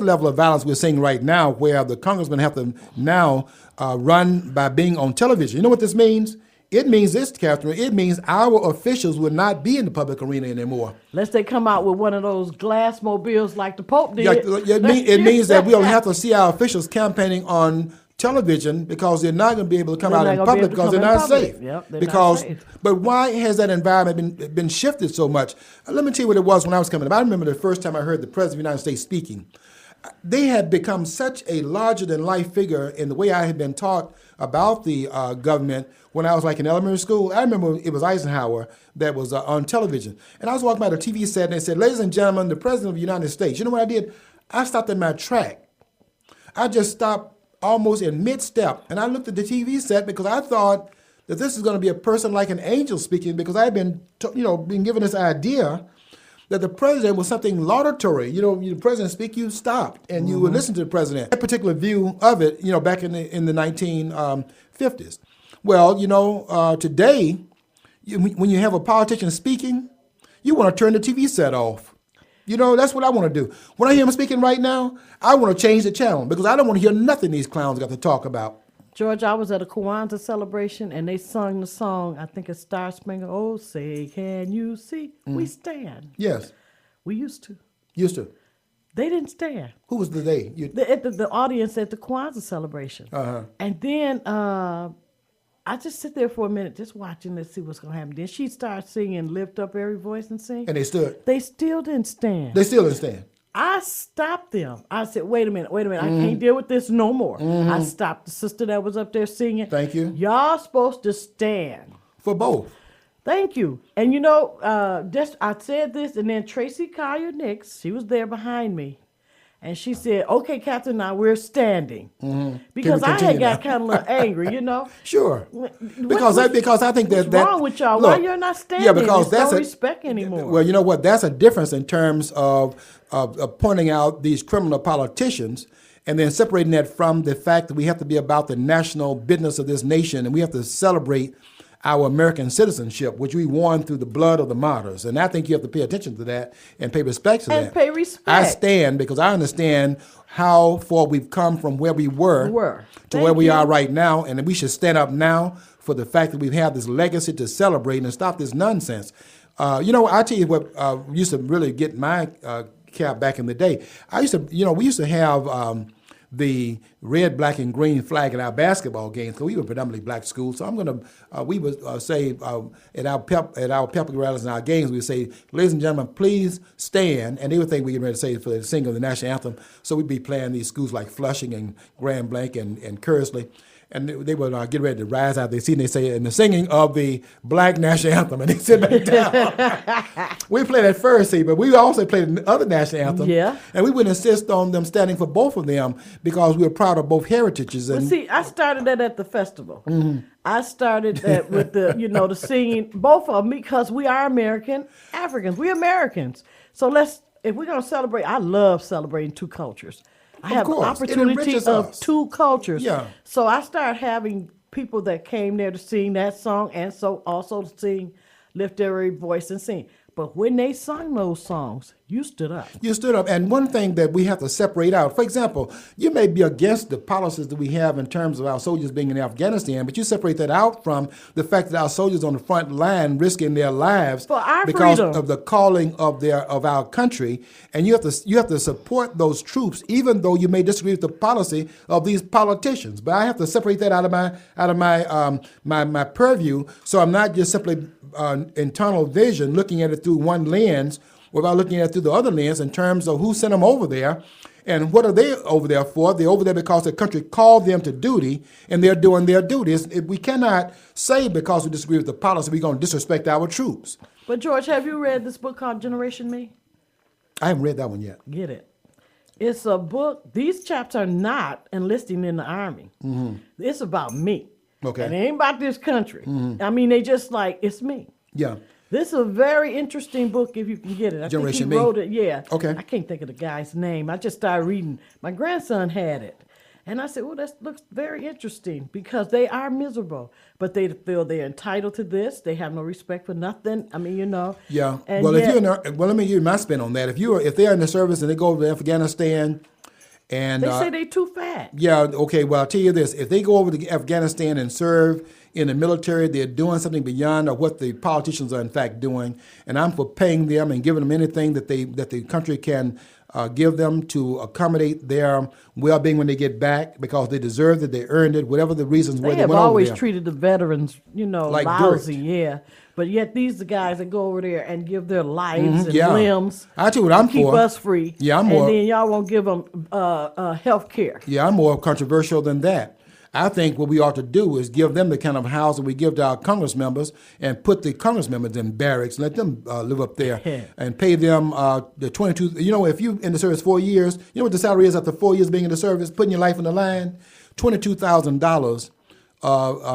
level of violence we're seeing right now, where the congressmen have to now run by being on television. You know what this means? It means this, Kathryn. It means our officials will not be in the public arena anymore. Unless they come out with one of those glass mobiles like the Pope did. Yeah, it means that we'll have to see our officials campaigning on television because they're not going to be able to come out in public because they're not safe. Yep, they're not safe. But why has that environment been shifted so much? Let me tell you what it was when I was coming up. I remember the first time I heard the President of the United States speaking. They had become such a larger-than-life figure in the way I had been taught about the government when I was like in elementary school. I remember it was Eisenhower that was on television. And I was walking by the TV set and they said, "Ladies and gentlemen, the President of the United States." You know what I did? I stopped in my track. I just stopped almost in mid-step. And I looked at the TV set because I thought that this is going to be a person like an angel speaking because I had been given this idea that the president was something laudatory. The president speak, you stopped, and you would listen to the president. That particular view of it, back in the 1950s. Well, today, when you have a politician speaking, you want to turn the TV set off. That's what I want to do. When I hear him speaking right now, I want to change the channel because I don't want to hear nothing these clowns got to talk about. George, I was at a Kwanzaa celebration, and they sung the song, I think it's Star Spangled, "Oh, say, can you see? We stand." Yes. We used to. Used to. They didn't stand. Who was the they? The audience at the Kwanzaa celebration. Uh-huh. And then I just sit there for a minute just watching, let's see what's going to happen. Then she starts singing, lift up every voice and sing. And they stood. They still didn't stand. They still didn't stand. I stopped them. I said, wait a minute. I can't deal with this no more. I stopped the sister that was up there singing. Thank you. Y'all supposed to stand. For both. Thank you. And I said this, and then Tracy Collier Nix, she was there behind me. And she said, "Okay, Kathryn, now we're standing." Because I had got kind of a little angry, Sure. Because I think what's wrong with y'all? Why you're not standing? Yeah, because there's no respect anymore. Well, you know what? That's a difference in terms of pointing out these criminal politicians and then separating that from the fact that we have to be about the national business of this nation and we have to celebrate our American citizenship, which we won through the blood of the martyrs. And I think you have to pay attention to that and pay respect to that. And pay respect. I stand because I understand how far we've come from where we were to where we are right now. And we should stand up now for the fact that we have this legacy to celebrate and stop this nonsense. I tell you what used to really get my cap back in the day. We used to have the red, black, and green flag in our basketball games because we were predominantly black school. So we would say at our pep rallies and our games, we would say, "Ladies and gentlemen, please stand." And they would think we were ready to say for the singing of the national anthem. So we'd be playing these schools like Flushing and Grand Blanc and Kersley. And they would get ready to rise out. They say, "In the singing of the black national anthem," and they sit back down. We played at first, but we also played the other national anthem. Yeah. And we would insist on them standing for both of them because we were proud of both heritages. And I started that at the festival. I started that with the singing, both of them, because we are American Africans. We're Americans. So if we're going to celebrate, I love celebrating two cultures. I have an opportunity of two cultures. Yeah. So I started having people that came there to sing that song and so also to sing, lift every voice and sing. But when they sung those songs, you stood up. You stood up. And one thing that we have to separate out, for example, you may be against the policies that we have in terms of our soldiers being in Afghanistan, but you separate that out from the fact that our soldiers on the front line risking their lives for our because freedom. Of the calling of our country. And you have to support those troops, even though you may disagree with the policy of these politicians. But I have to separate that out of my purview, so I'm not just simply internal vision looking at it through one lens without looking at it through the other lens in terms of who sent them over there and what are they over there for. They're over there because the country called them to duty and they're doing their duties. We cannot say because we disagree with the policy we're going to disrespect our troops. But George, have you read this book called Generation Me? I haven't read that one yet. Get it. It's a book. These chaps are not enlisting in the Army. It's about me. Okay. And it ain't about this country. I mean, they just it's me. Yeah. This is a very interesting book if you can get it. I Generation think Me. he wrote it. Yeah. Okay. I can't think of the guy's name. I just started reading. My grandson had it. And I said, well, that looks very interesting because they are miserable, but they feel they're entitled to this. They have no respect for nothing. I mean, Yeah. And Well, yet, if you're in, well, let me give you my spin on that. If they're in the service and they go over to Afghanistan, and they say they too fat. yeah, okay. Well, I'll tell you this: if they go over to Afghanistan and serve in the military, they're doing something beyond what the politicians are in fact doing. And I'm for paying them and giving them anything that the country can give them to accommodate their well-being when they get back, because they deserve it, they earned it, whatever the reasons were. They They have went over always there. treated the veterans, Like lousy, dirt. yeah. But yet these the guys that go over there and give their lives and yeah. limbs I tell you what I'm to keep for. us free. Yeah, I'm and more- then y'all won't give them health care. Yeah, I'm more controversial than that. I think what we ought to do is give them the kind of housing we give to our Congress members, and put the Congress members in barracks, let them live up there, and pay them the 22. If you in the service 4 years, you know what the salary is after 4 years being in the service, putting your life on the line, $22,000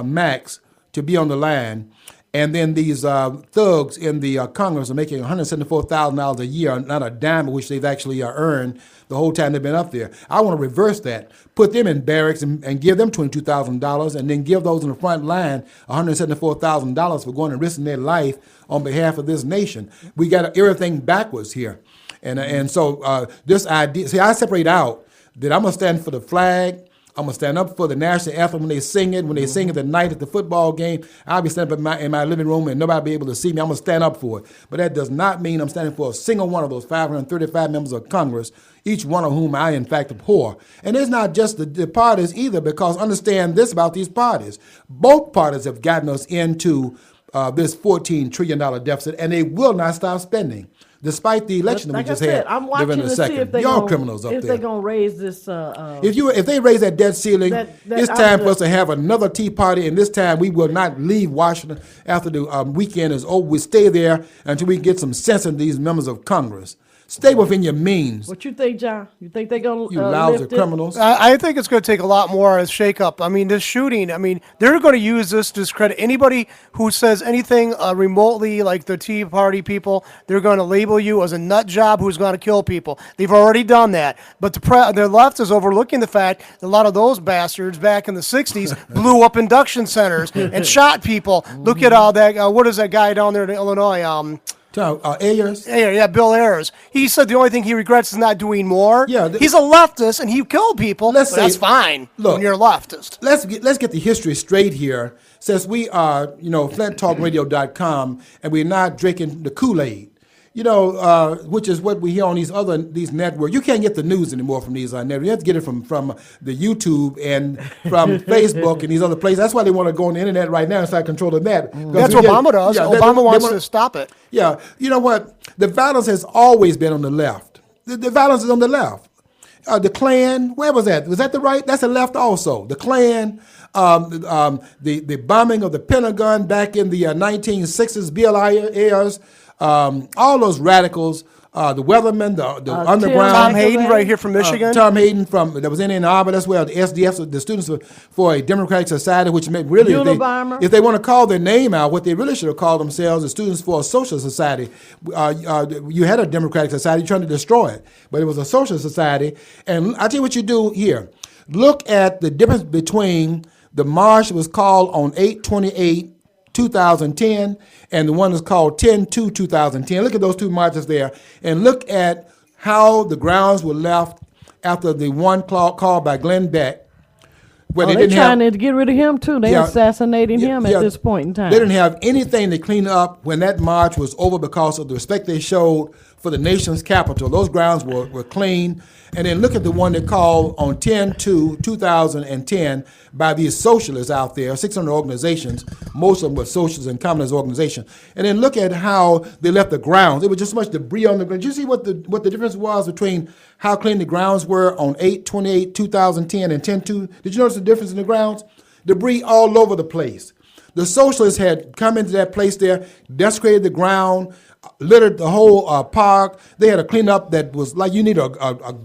max to be on the line. And then these thugs in the Congress are making $174,000 a year, not a dime of which they've actually earned the whole time they've been up there. I want to reverse that, put them in barracks and give them $22,000, and then give those in the front line $174,000 for going and risking their life on behalf of this nation. We got everything backwards here. And so this idea, see, I separate out that I'm going to stand for the flag. I'm going to stand up for the national anthem when they sing it. When they sing it at night at the football game, I'll be standing up in my living room and nobody will be able to see me. I'm going to stand up for it. But that does not mean I'm standing for a single one of those 535 members of Congress, each one of whom I, in fact, abhor. And it's not just the parties either, because understand this about these parties. Both parties have gotten us into this $14 trillion deficit, and they will not stop spending. Despite the election that we just had, I'm watching November to 2nd. see if they Y'all gonna, criminals up if there. they're gonna raise this. If they raise that debt ceiling, it's time for us to have another Tea Party, and this time we will not leave Washington after the weekend is over. We stay there until we get some sense in these members of Congress. Stay within your means, What you think, John? You think they're gonna you lousy lift it? criminals. I think it's going to take a lot more as shakeup. I mean, this shooting, they're going to use this to discredit anybody who says anything remotely like the Tea Party people. They're going to label you as a nut job who's going to kill people. They've already done that. But the left is overlooking the fact that a lot of those bastards back in the 60s blew up induction centers and shot people. Look at all that. What is that guy down there in Illinois? Ayers. Yeah, Bill Ayers. He said the only thing he regrets is not doing more. Yeah, he's a leftist and he killed people. Let's say- That's fine when you're a leftist. Let's get the history straight here. Since we are, flinttalkradio.com, and we're not drinking the Kool-Aid, which is what we hear on these networks. You can't get the news anymore from these networks. You have to get it from the YouTube and from Facebook and these other places. That's why they want to go on the internet right now and start controlling that. That's what Obama does. Obama wants to stop it. Yeah, you know what? The violence has always been on the left. The violence is on the left. The Klan, where was that? Was that the right? That's the left also. The Klan, the bombing of the Pentagon back in the 1960s, Bill Ayers, all those radicals, the Weathermen, the underground. Tom Hayden right here from Michigan. Tom Hayden that was in Ann Arbor. That's where the SDF, the Students for a Democratic Society, which meant really, Unabomber. if they want to call their name out, what they really should have called themselves the Students for a Social Society. You had a Democratic Society trying to destroy it, but it was a social society. And I tell you what you do here. Look at the difference between the march that was called on 8/28/2010 and the one that's called 10/2/2010. Look at those two marches there, and look at how the grounds were left after the one called by Glenn Beck, where They're trying to get rid of him too. They're assassinating him at this point in time. They didn't have anything to clean up when that march was over because of the respect they showed for the nation's capital. Those grounds were clean. And then look at the one they called on 10/2/2010 by these socialists out there, 600 organizations, most of them were socialist and communist organizations. And then look at how they left the grounds. There was just so much debris on the ground. Did you see what the difference was between how clean the grounds were on 8/28/2010 and 10/2? Did you notice the difference in the grounds? Debris all over the place. The socialists had come into that place there, desecrated the ground, littered the whole park. They had a cleanup that was like you need a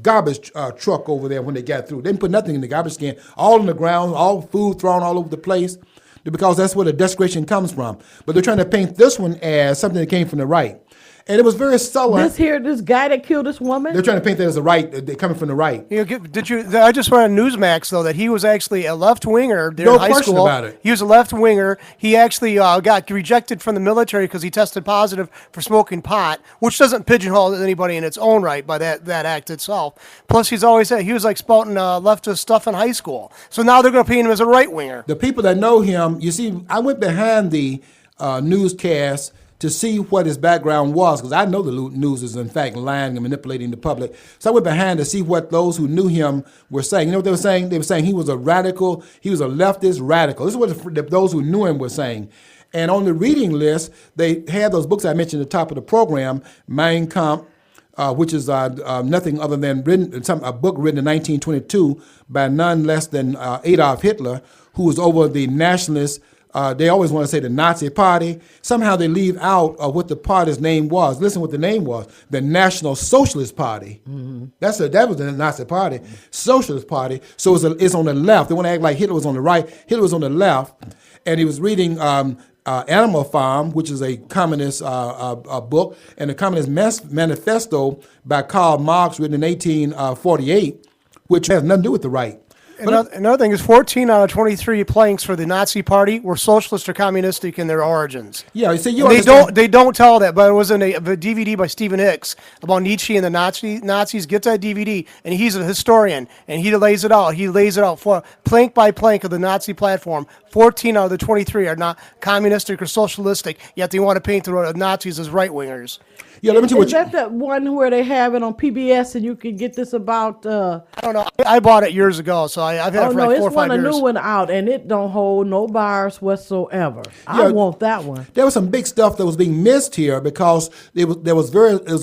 garbage truck over there when they got through. They didn't put nothing in the garbage can. All on the ground, all food thrown all over the place. because that's where the desecration comes from. But they're trying to paint this one as something that came from the right. And it was very subtle. This guy that killed this woman? They're trying to paint that as a right, they're coming from the right. I just read on Newsmax, though, that he was actually a left-winger during high question school. about it. He was a left-winger. He actually got rejected from the military because he tested positive for smoking pot, which doesn't pigeonhole anybody in its own right by that act itself. Plus, he's always said he was like spouting leftist stuff in high school. So now they're going to paint him as a right-winger. The people that know him, you see, I went behind the newscast to see what his background was, because I know the news is in fact lying and manipulating the public. So I went behind to see what those who knew him were saying. You know what they were saying? They were saying he was a radical, he was a leftist radical. This is what those who knew him were saying. And on the reading list, they had those books I mentioned at the top of the program, Mein Kampf, which is nothing other than a book written in 1922 by none less than Adolf Hitler, who was over the nationalist. They always want to say the Nazi Party. Somehow they leave out what the party's name was. Listen what the name was. The National Socialist Party. Mm-hmm. That was the Nazi Party. Socialist Party. So it's on the left. They want to act like Hitler was on the right. Hitler was on the left. And he was reading Animal Farm, which is a communist book, and the Communist Manifesto by Karl Marx, written in 1848, which has nothing to do with the right. Another thing is 14 out of 23 planks for the Nazi Party were socialist or communistic in their origins. Yeah, see, they don't tell that, but it was in a DVD by Stephen Hicks about Nietzsche and the Nazis. Get that DVD, and he's a historian, and he lays it out. He lays it out for plank by plank of the Nazi platform. 14 out of the 23 are not communistic or socialistic, yet they want to paint the Nazis as right-wingers. Yeah, let me tell you Is that the one where they have it on PBS and you can get this about? I don't know. I bought it years ago, so I've had it for like 4 or 5 years. It's a new one out, and it don't hold no bars whatsoever. I want that one. There was some big stuff that was being missed here because it was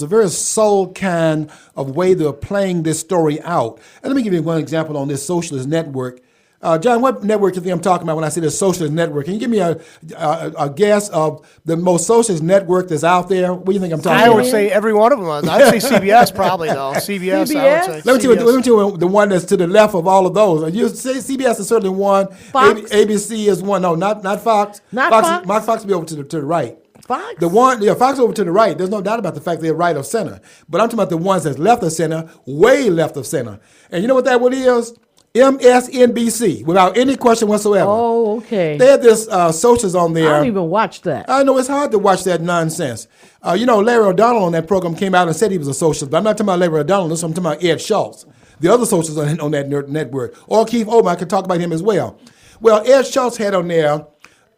a very subtle kind of way they were playing this story out. And let me give you one example on this socialist network. John, what network do you think I'm talking about when I say the socialist network? Can you give me a guess of the most socialist network that's out there? What do you think I'm talking about? I would say every one of them. I'd say CBS probably, though. CBS, I would say. Let me tell you the one that's to the left of all of those. You say CBS is certainly one. Fox? ABC is one. No, not Fox. Not Fox. Fox? Fox will be over to the right. Fox? Fox over to the right. There's no doubt about the fact they're right of center. But I'm talking about the ones that's left of center, way left of center. And you know what that one is? MSNBC, without any question whatsoever. Oh, okay. They had this socials on there. I don't even watch that. I know it's hard to watch that nonsense. Larry O'Donnell on that program came out and said he was a socialist, but I'm not talking about Larry O'Donnell. I'm talking about Ed Schultz, the other socialists on that network. Or Keith Olbermann, I could talk about him as well. Well, Ed Schultz had on there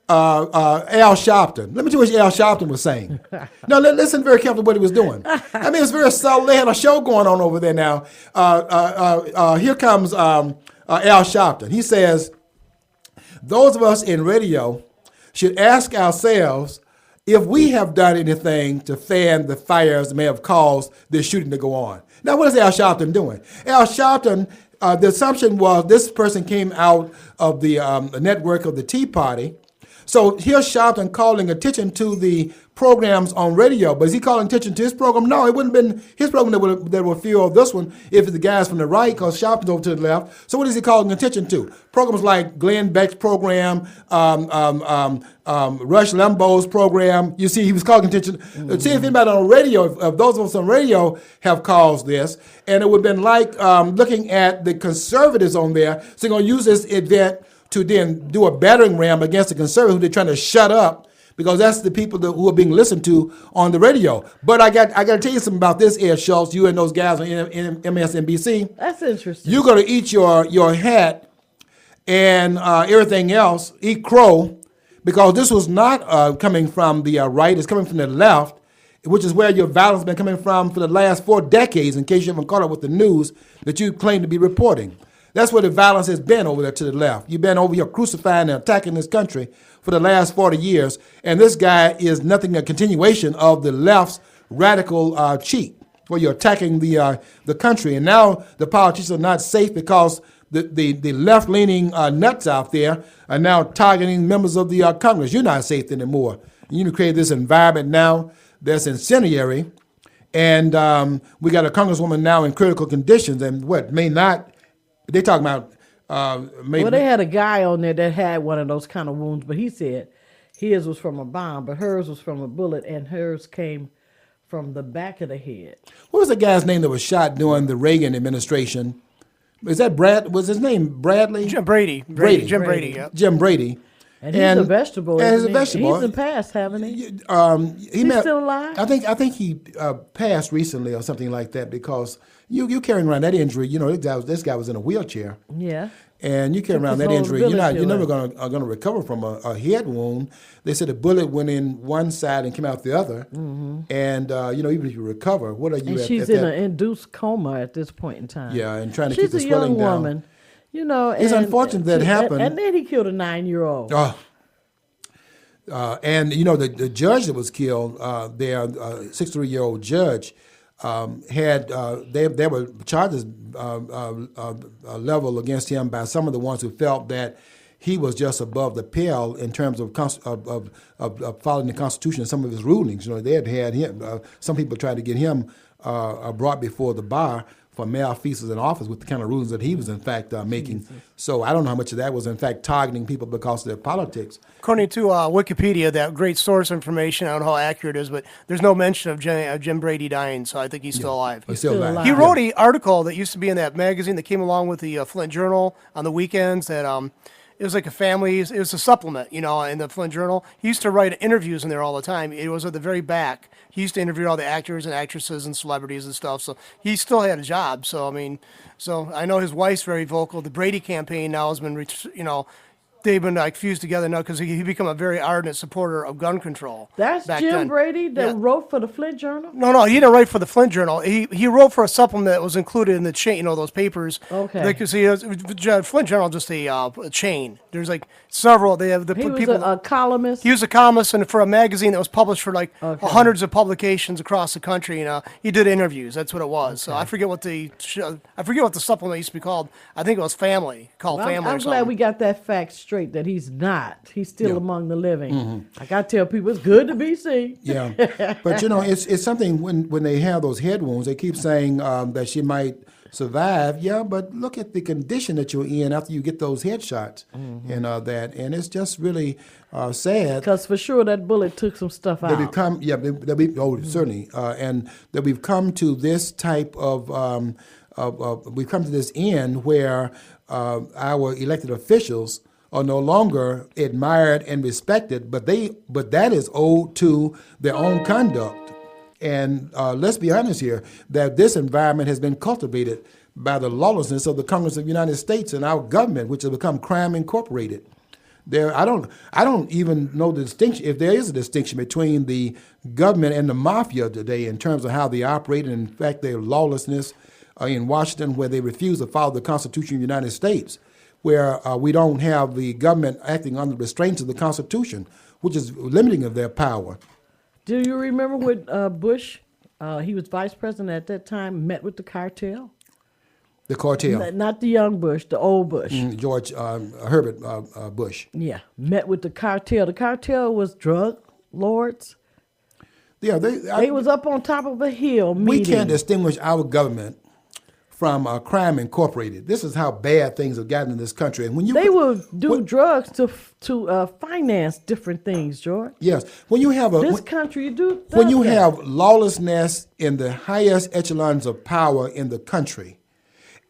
Al Sharpton. Let me tell you what Al Sharpton was saying. Now, listen very carefully what he was doing. I mean, it's very subtle. They had a show going on over there now. Here comes Al Sharpton. He says, those of us in radio should ask ourselves if we have done anything to fan the fires that may have caused this shooting to go on. Now, what is Al Sharpton doing? Al Sharpton, the assumption was this person came out of the network of the Tea Party. So here's Sharpton calling attention to the programs on radio. But is he calling attention to his program? No, it wouldn't have been his program that would fuel this one if it's the guys from the right, because Sharpton's over to the left. So what is he calling attention to? Programs like Glenn Beck's program, Rush Limbaugh's program. You see, he was calling attention. See if anybody on radio, if those of us on radio have caused this. And it would have been like looking at the conservatives on there. So they're going to use this event to then do a battering ram against the conservatives who they're trying to shut up, because that's the people who are being listened to on the radio. But I got to tell you something about this, Ed Schultz, you and those guys on MSNBC. That's interesting. You're going to eat your hat and everything else, eat crow, because this was not coming from the right, it's coming from the left, which is where your violence has been coming from for the last 4 decades, in case you haven't caught up with the news that you claim to be reporting. That's where the violence has been over there to the left. You've been over here crucifying and attacking this country for the last 40 years, and this guy is nothing a continuation of the left's radical cheat, where you're attacking the country. And now the politicians are not safe because the left-leaning nuts out there are now targeting members of the Congress. You're not safe anymore. You need to create this environment now that's incendiary, and we got a congresswoman now in critical conditions, and what may not. They're talking about Maybe, Well, they had a guy on there that had one of those kind of wounds, but he said his was from a bomb, but hers was from a bullet, and hers came from the back of the head. what was the guy's name that was shot during the Reagan administration? Is that Brad? Was his name Bradley? Jim Brady. Brady. Jim Brady, yeah. Jim Brady. And he's a vegetable. And he's a isn't he? vegetable. He's in past, haven't he? He still alive? I think he passed recently or something like that because you carrying around that injury. You know, this guy was in a wheelchair. Yeah. And you carry Took around his that whole injury. village You're never killer. going to recover from a head wound. They said the bullet went in one side and came out the other. Mm-hmm. And even if you recover, what are you? And at, she's at in that? an induced coma at this point in time. Yeah, and trying to she's keep the a swelling young down. woman. It's unfortunate that happened. And then he killed a 9-year-old. And the judge that was killed, their 63-year-old judge, there were charges leveled against him by some of the ones who felt that he was just above the pale in terms of following the Constitution and some of his rulings. They had him. Some people tried to get him brought before the bar for malfeasance in office with the kind of rulings that he was in fact making. So I don't know how much of that was in fact targeting people because of their politics. According to Wikipedia, that great source information, I don't know how accurate it is, but there's no mention of Jim Brady dying, so I think he's still alive. He's still alive. He wrote an article that used to be in that magazine that came along with the Flint Journal on the weekends that it was like a family, it was a supplement, in the Flint Journal. He used to write interviews in there all the time. It was at the very back. He used to interview all the actors and actresses and celebrities and stuff, so he still had a job. So, I know his wife's very vocal. The Brady campaign now has been, they've been fused together now because he become a very ardent supporter of gun control. That's back Jim then. Brady that wrote for the Flint Journal? No, he didn't write for the Flint Journal. He wrote for a supplement that was included in the chain, those papers. Okay. Flint Journal just a chain. There's several. They have the He was people. a columnist? He was a columnist and for a magazine that was published for hundreds of publications across the country. He did interviews. That's what it was. So I forget what the supplement used to be called. I think it was Family. Called Family. I'm or glad something. we got that fact straight that he's not. He's still among the living. Mm-hmm. I got to tell people it's good to be seen. Yeah, but it's something when they have those head wounds, they keep saying that she might survive. Yeah, but look at the condition that you're in after you get those headshots and that, and it's just really sad. Because for sure that bullet took some stuff out. Certainly, and that we've come to this type of we've come to this end where our elected officials are no longer admired and respected, but that is owed to their own conduct. And let's be honest here, that this environment has been cultivated by the lawlessness of the Congress of the United States and our government, which has become crime incorporated. I don't even know the distinction, if there is a distinction between the government and the mafia today in terms of how they operate, and in fact their lawlessness in Washington, where they refuse to follow the Constitution of the United States, where we don't have the government acting under the restraints of the Constitution, which is limiting of their power. Do you remember when Bush, he was vice president at that time, met with the cartel? The cartel. Not the young Bush, the old Bush. George Herbert Bush. Yeah, met with the cartel. The cartel was drug lords. Yeah, They was up on top of a hill meeting. We can't distinguish our government from crime incorporated. This is how bad things have gotten in this country. And when they will do drugs to finance different things, George. Yes, when you have country, you do. When you have lawlessness in the highest echelons of power in the country,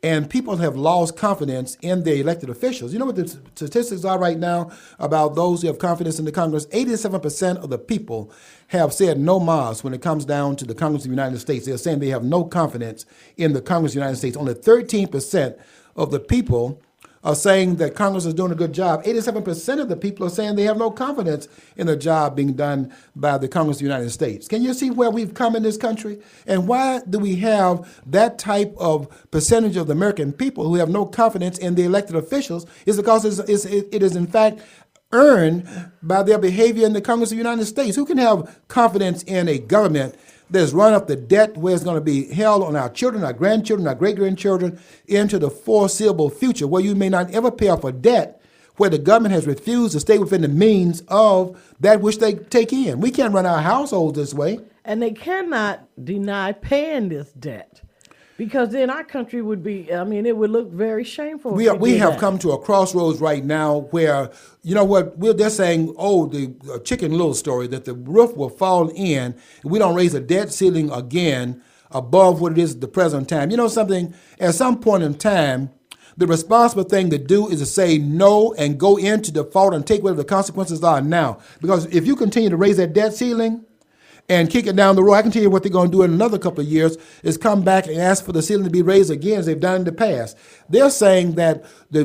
and people have lost confidence in their elected officials. You know what the statistics are right now about those who have confidence in the Congress? 87% of the people have said no mas when it comes down to the Congress of the United States. They're saying they have no confidence in the Congress of the United States. Only 13% of the people are saying that Congress is doing a good job. 87% of the people are saying they have no confidence in the job being done by the Congress of the United States. Can you see where we've come in this country? And why do we have that type of percentage of the American people who have no confidence in the elected officials? It's because it is in fact earned by their behavior in the Congress of the United States. Who can have confidence in a government that's run up the debt where it's going to be held on our children, our grandchildren, our great-grandchildren into the foreseeable future, where you may not ever pay off a debt, where the government has refused to stay within the means of that which they take in? We can't run our households this way. And they cannot deny paying this debt. Because then our country would be, I mean, it would look very shameful. We have come to a crossroads right now where, you know what, they're saying, oh, the Chicken Little story, that the roof will fall in if we don't raise the debt ceiling again above what it is at the present time. You know something, at some point in time, the responsible thing to do is to say no and go into default and take whatever the consequences are now. Because if you continue to raise that debt ceiling and kick it down the road, I can tell you what they're going to do in another couple of years is come back and ask for the ceiling to be raised again as they've done in the past. They're saying that the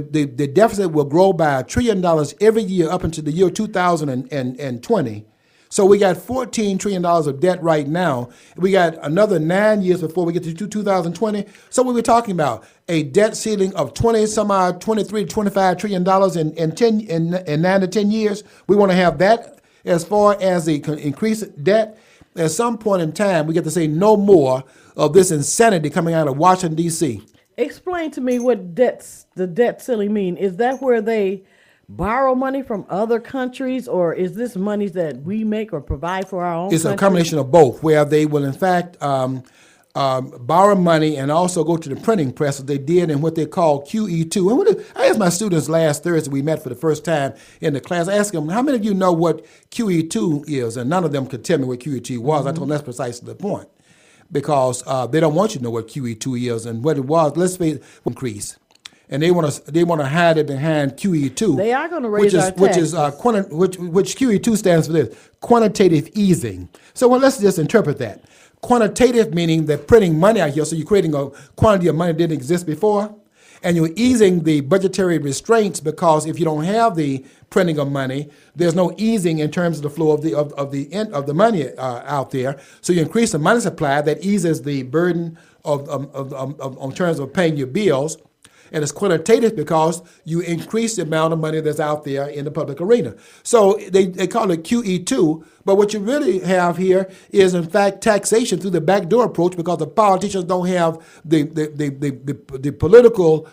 deficit will grow by $1 trillion every year up until the year 2020. So we got $14 trillion of debt right now. We got another 9 years before we get to 2020. So what we're talking about, a debt ceiling of 23 to $25 trillion in 9 to 10 years. We want to have that as far as the increased debt. At some point in time, we get to say no more of this insanity coming out of Washington, D.C. Explain to me what the debt ceiling mean. Is that where they borrow money from other countries, or is this money that we make or provide for our own It's country? a combination of both, where they will, in fact, borrow money and also go to the printing press as they did in what they call QE2. And I asked my students last Thursday, we met for the first time in the class, I asked them, how many of you know what QE2 is? And none of them could tell me what QE2 was. I told them that's precisely the point, because they don't want you to know what QE2 is and what it was. Let's face it, increase. And they want to hide it behind QE2. They are going to raise our taxes. Which QE2 stands for this, quantitative easing. So let's just interpret that. Quantitative meaning that printing money out here, so you're creating a quantity of money that didn't exist before, and you're easing the budgetary restraints, because if you don't have the printing of money, there's no easing in terms of the flow of the money out there. So you increase the money supply, that eases the burden in terms of paying your bills. And it's quantitative because you increase the amount of money that's out there in the public arena. So they call it QE2, but what you really have here is, in fact, taxation through the backdoor approach, because the politicians don't have the political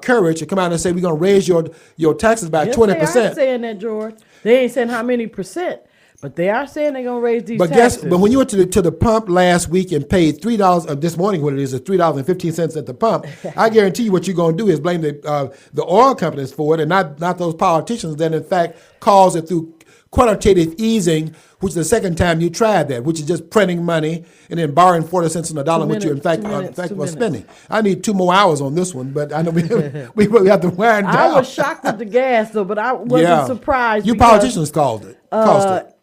courage to come out and say, we're going to raise your taxes by 20%. They are saying that, George. They ain't saying how many percent. But they are saying they're going to raise these taxes. But when you went to the pump last week and paid $3, this morning what it is $3.15 at the pump, I guarantee you what you're going to do is blame the oil companies for it, and not those politicians that in fact caused it through quantitative easing, which is the second time you tried that, which is just printing money and then borrowing 40 cents on the dollar, which you in fact were spending. I need 2 more hours on this one, but I know we really have to wind down. I was shocked with the gas, though, but I wasn't surprised. You politicians caused it.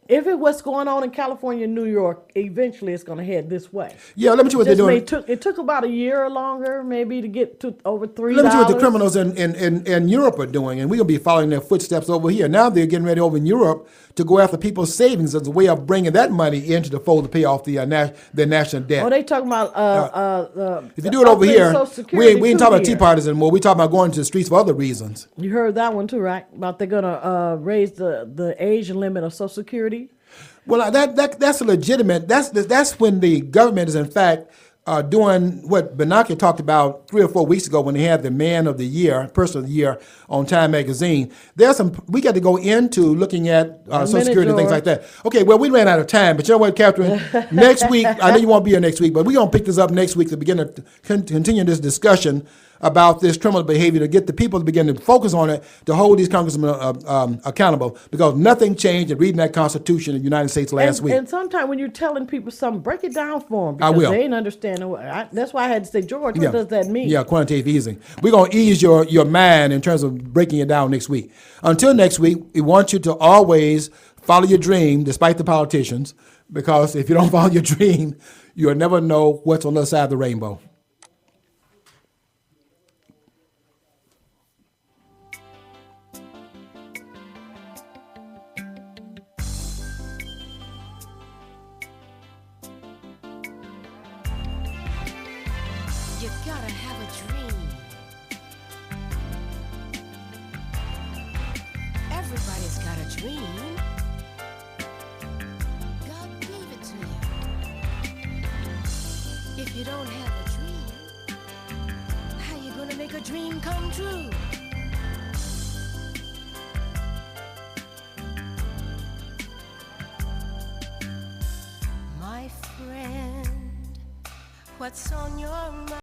If it was going on in California and New York, eventually it's going to head this way. Yeah, let me tell you what they're doing. It took about a year or longer, maybe, to get to over $3. Let me tell you what the criminals in Europe are doing, and we're going to be following their footsteps over here. Now they're getting ready over in Europe to go after people's savings as a way of bringing that money into the fold to pay off their national debt. Oh, they talking about if you do it over here, we ain't talking about tea parties parties anymore. We talking about going to the streets for other reasons. You heard that one too, right? About they're going to raise the age limit of Social Security. Well, that's a legitimate. That's when the government is in fact doing what Bernanke talked about 3 or 4 weeks ago when they had the Man of the Year, Person of the Year on Time Magazine. We got to go into looking at Social Security and things like that. Okay, well, we ran out of time, but you know what, Kathryn? Next week, I know you won't be here next week, but we're going to pick this up next week to begin to continue this discussion about this criminal behavior, to get the people to begin to focus on it, to hold these congressmen accountable, because nothing changed in reading that Constitution in the United States last week. And sometimes when you're telling people something, break it down for them, I because will. they ain't understanding. That's why I had to say, George, what does that mean? Yeah, quantitative easing. We're going to ease your mind in terms of breaking it down next week. Until next week, we want you to always follow your dream, despite the politicians, because if you don't follow your dream, you'll never know what's on the other side of the rainbow. You gotta have a dream. Everybody's got a dream. God gave it to you. If you don't have a dream, how you gonna make a dream come true? My friend, what's on your mind?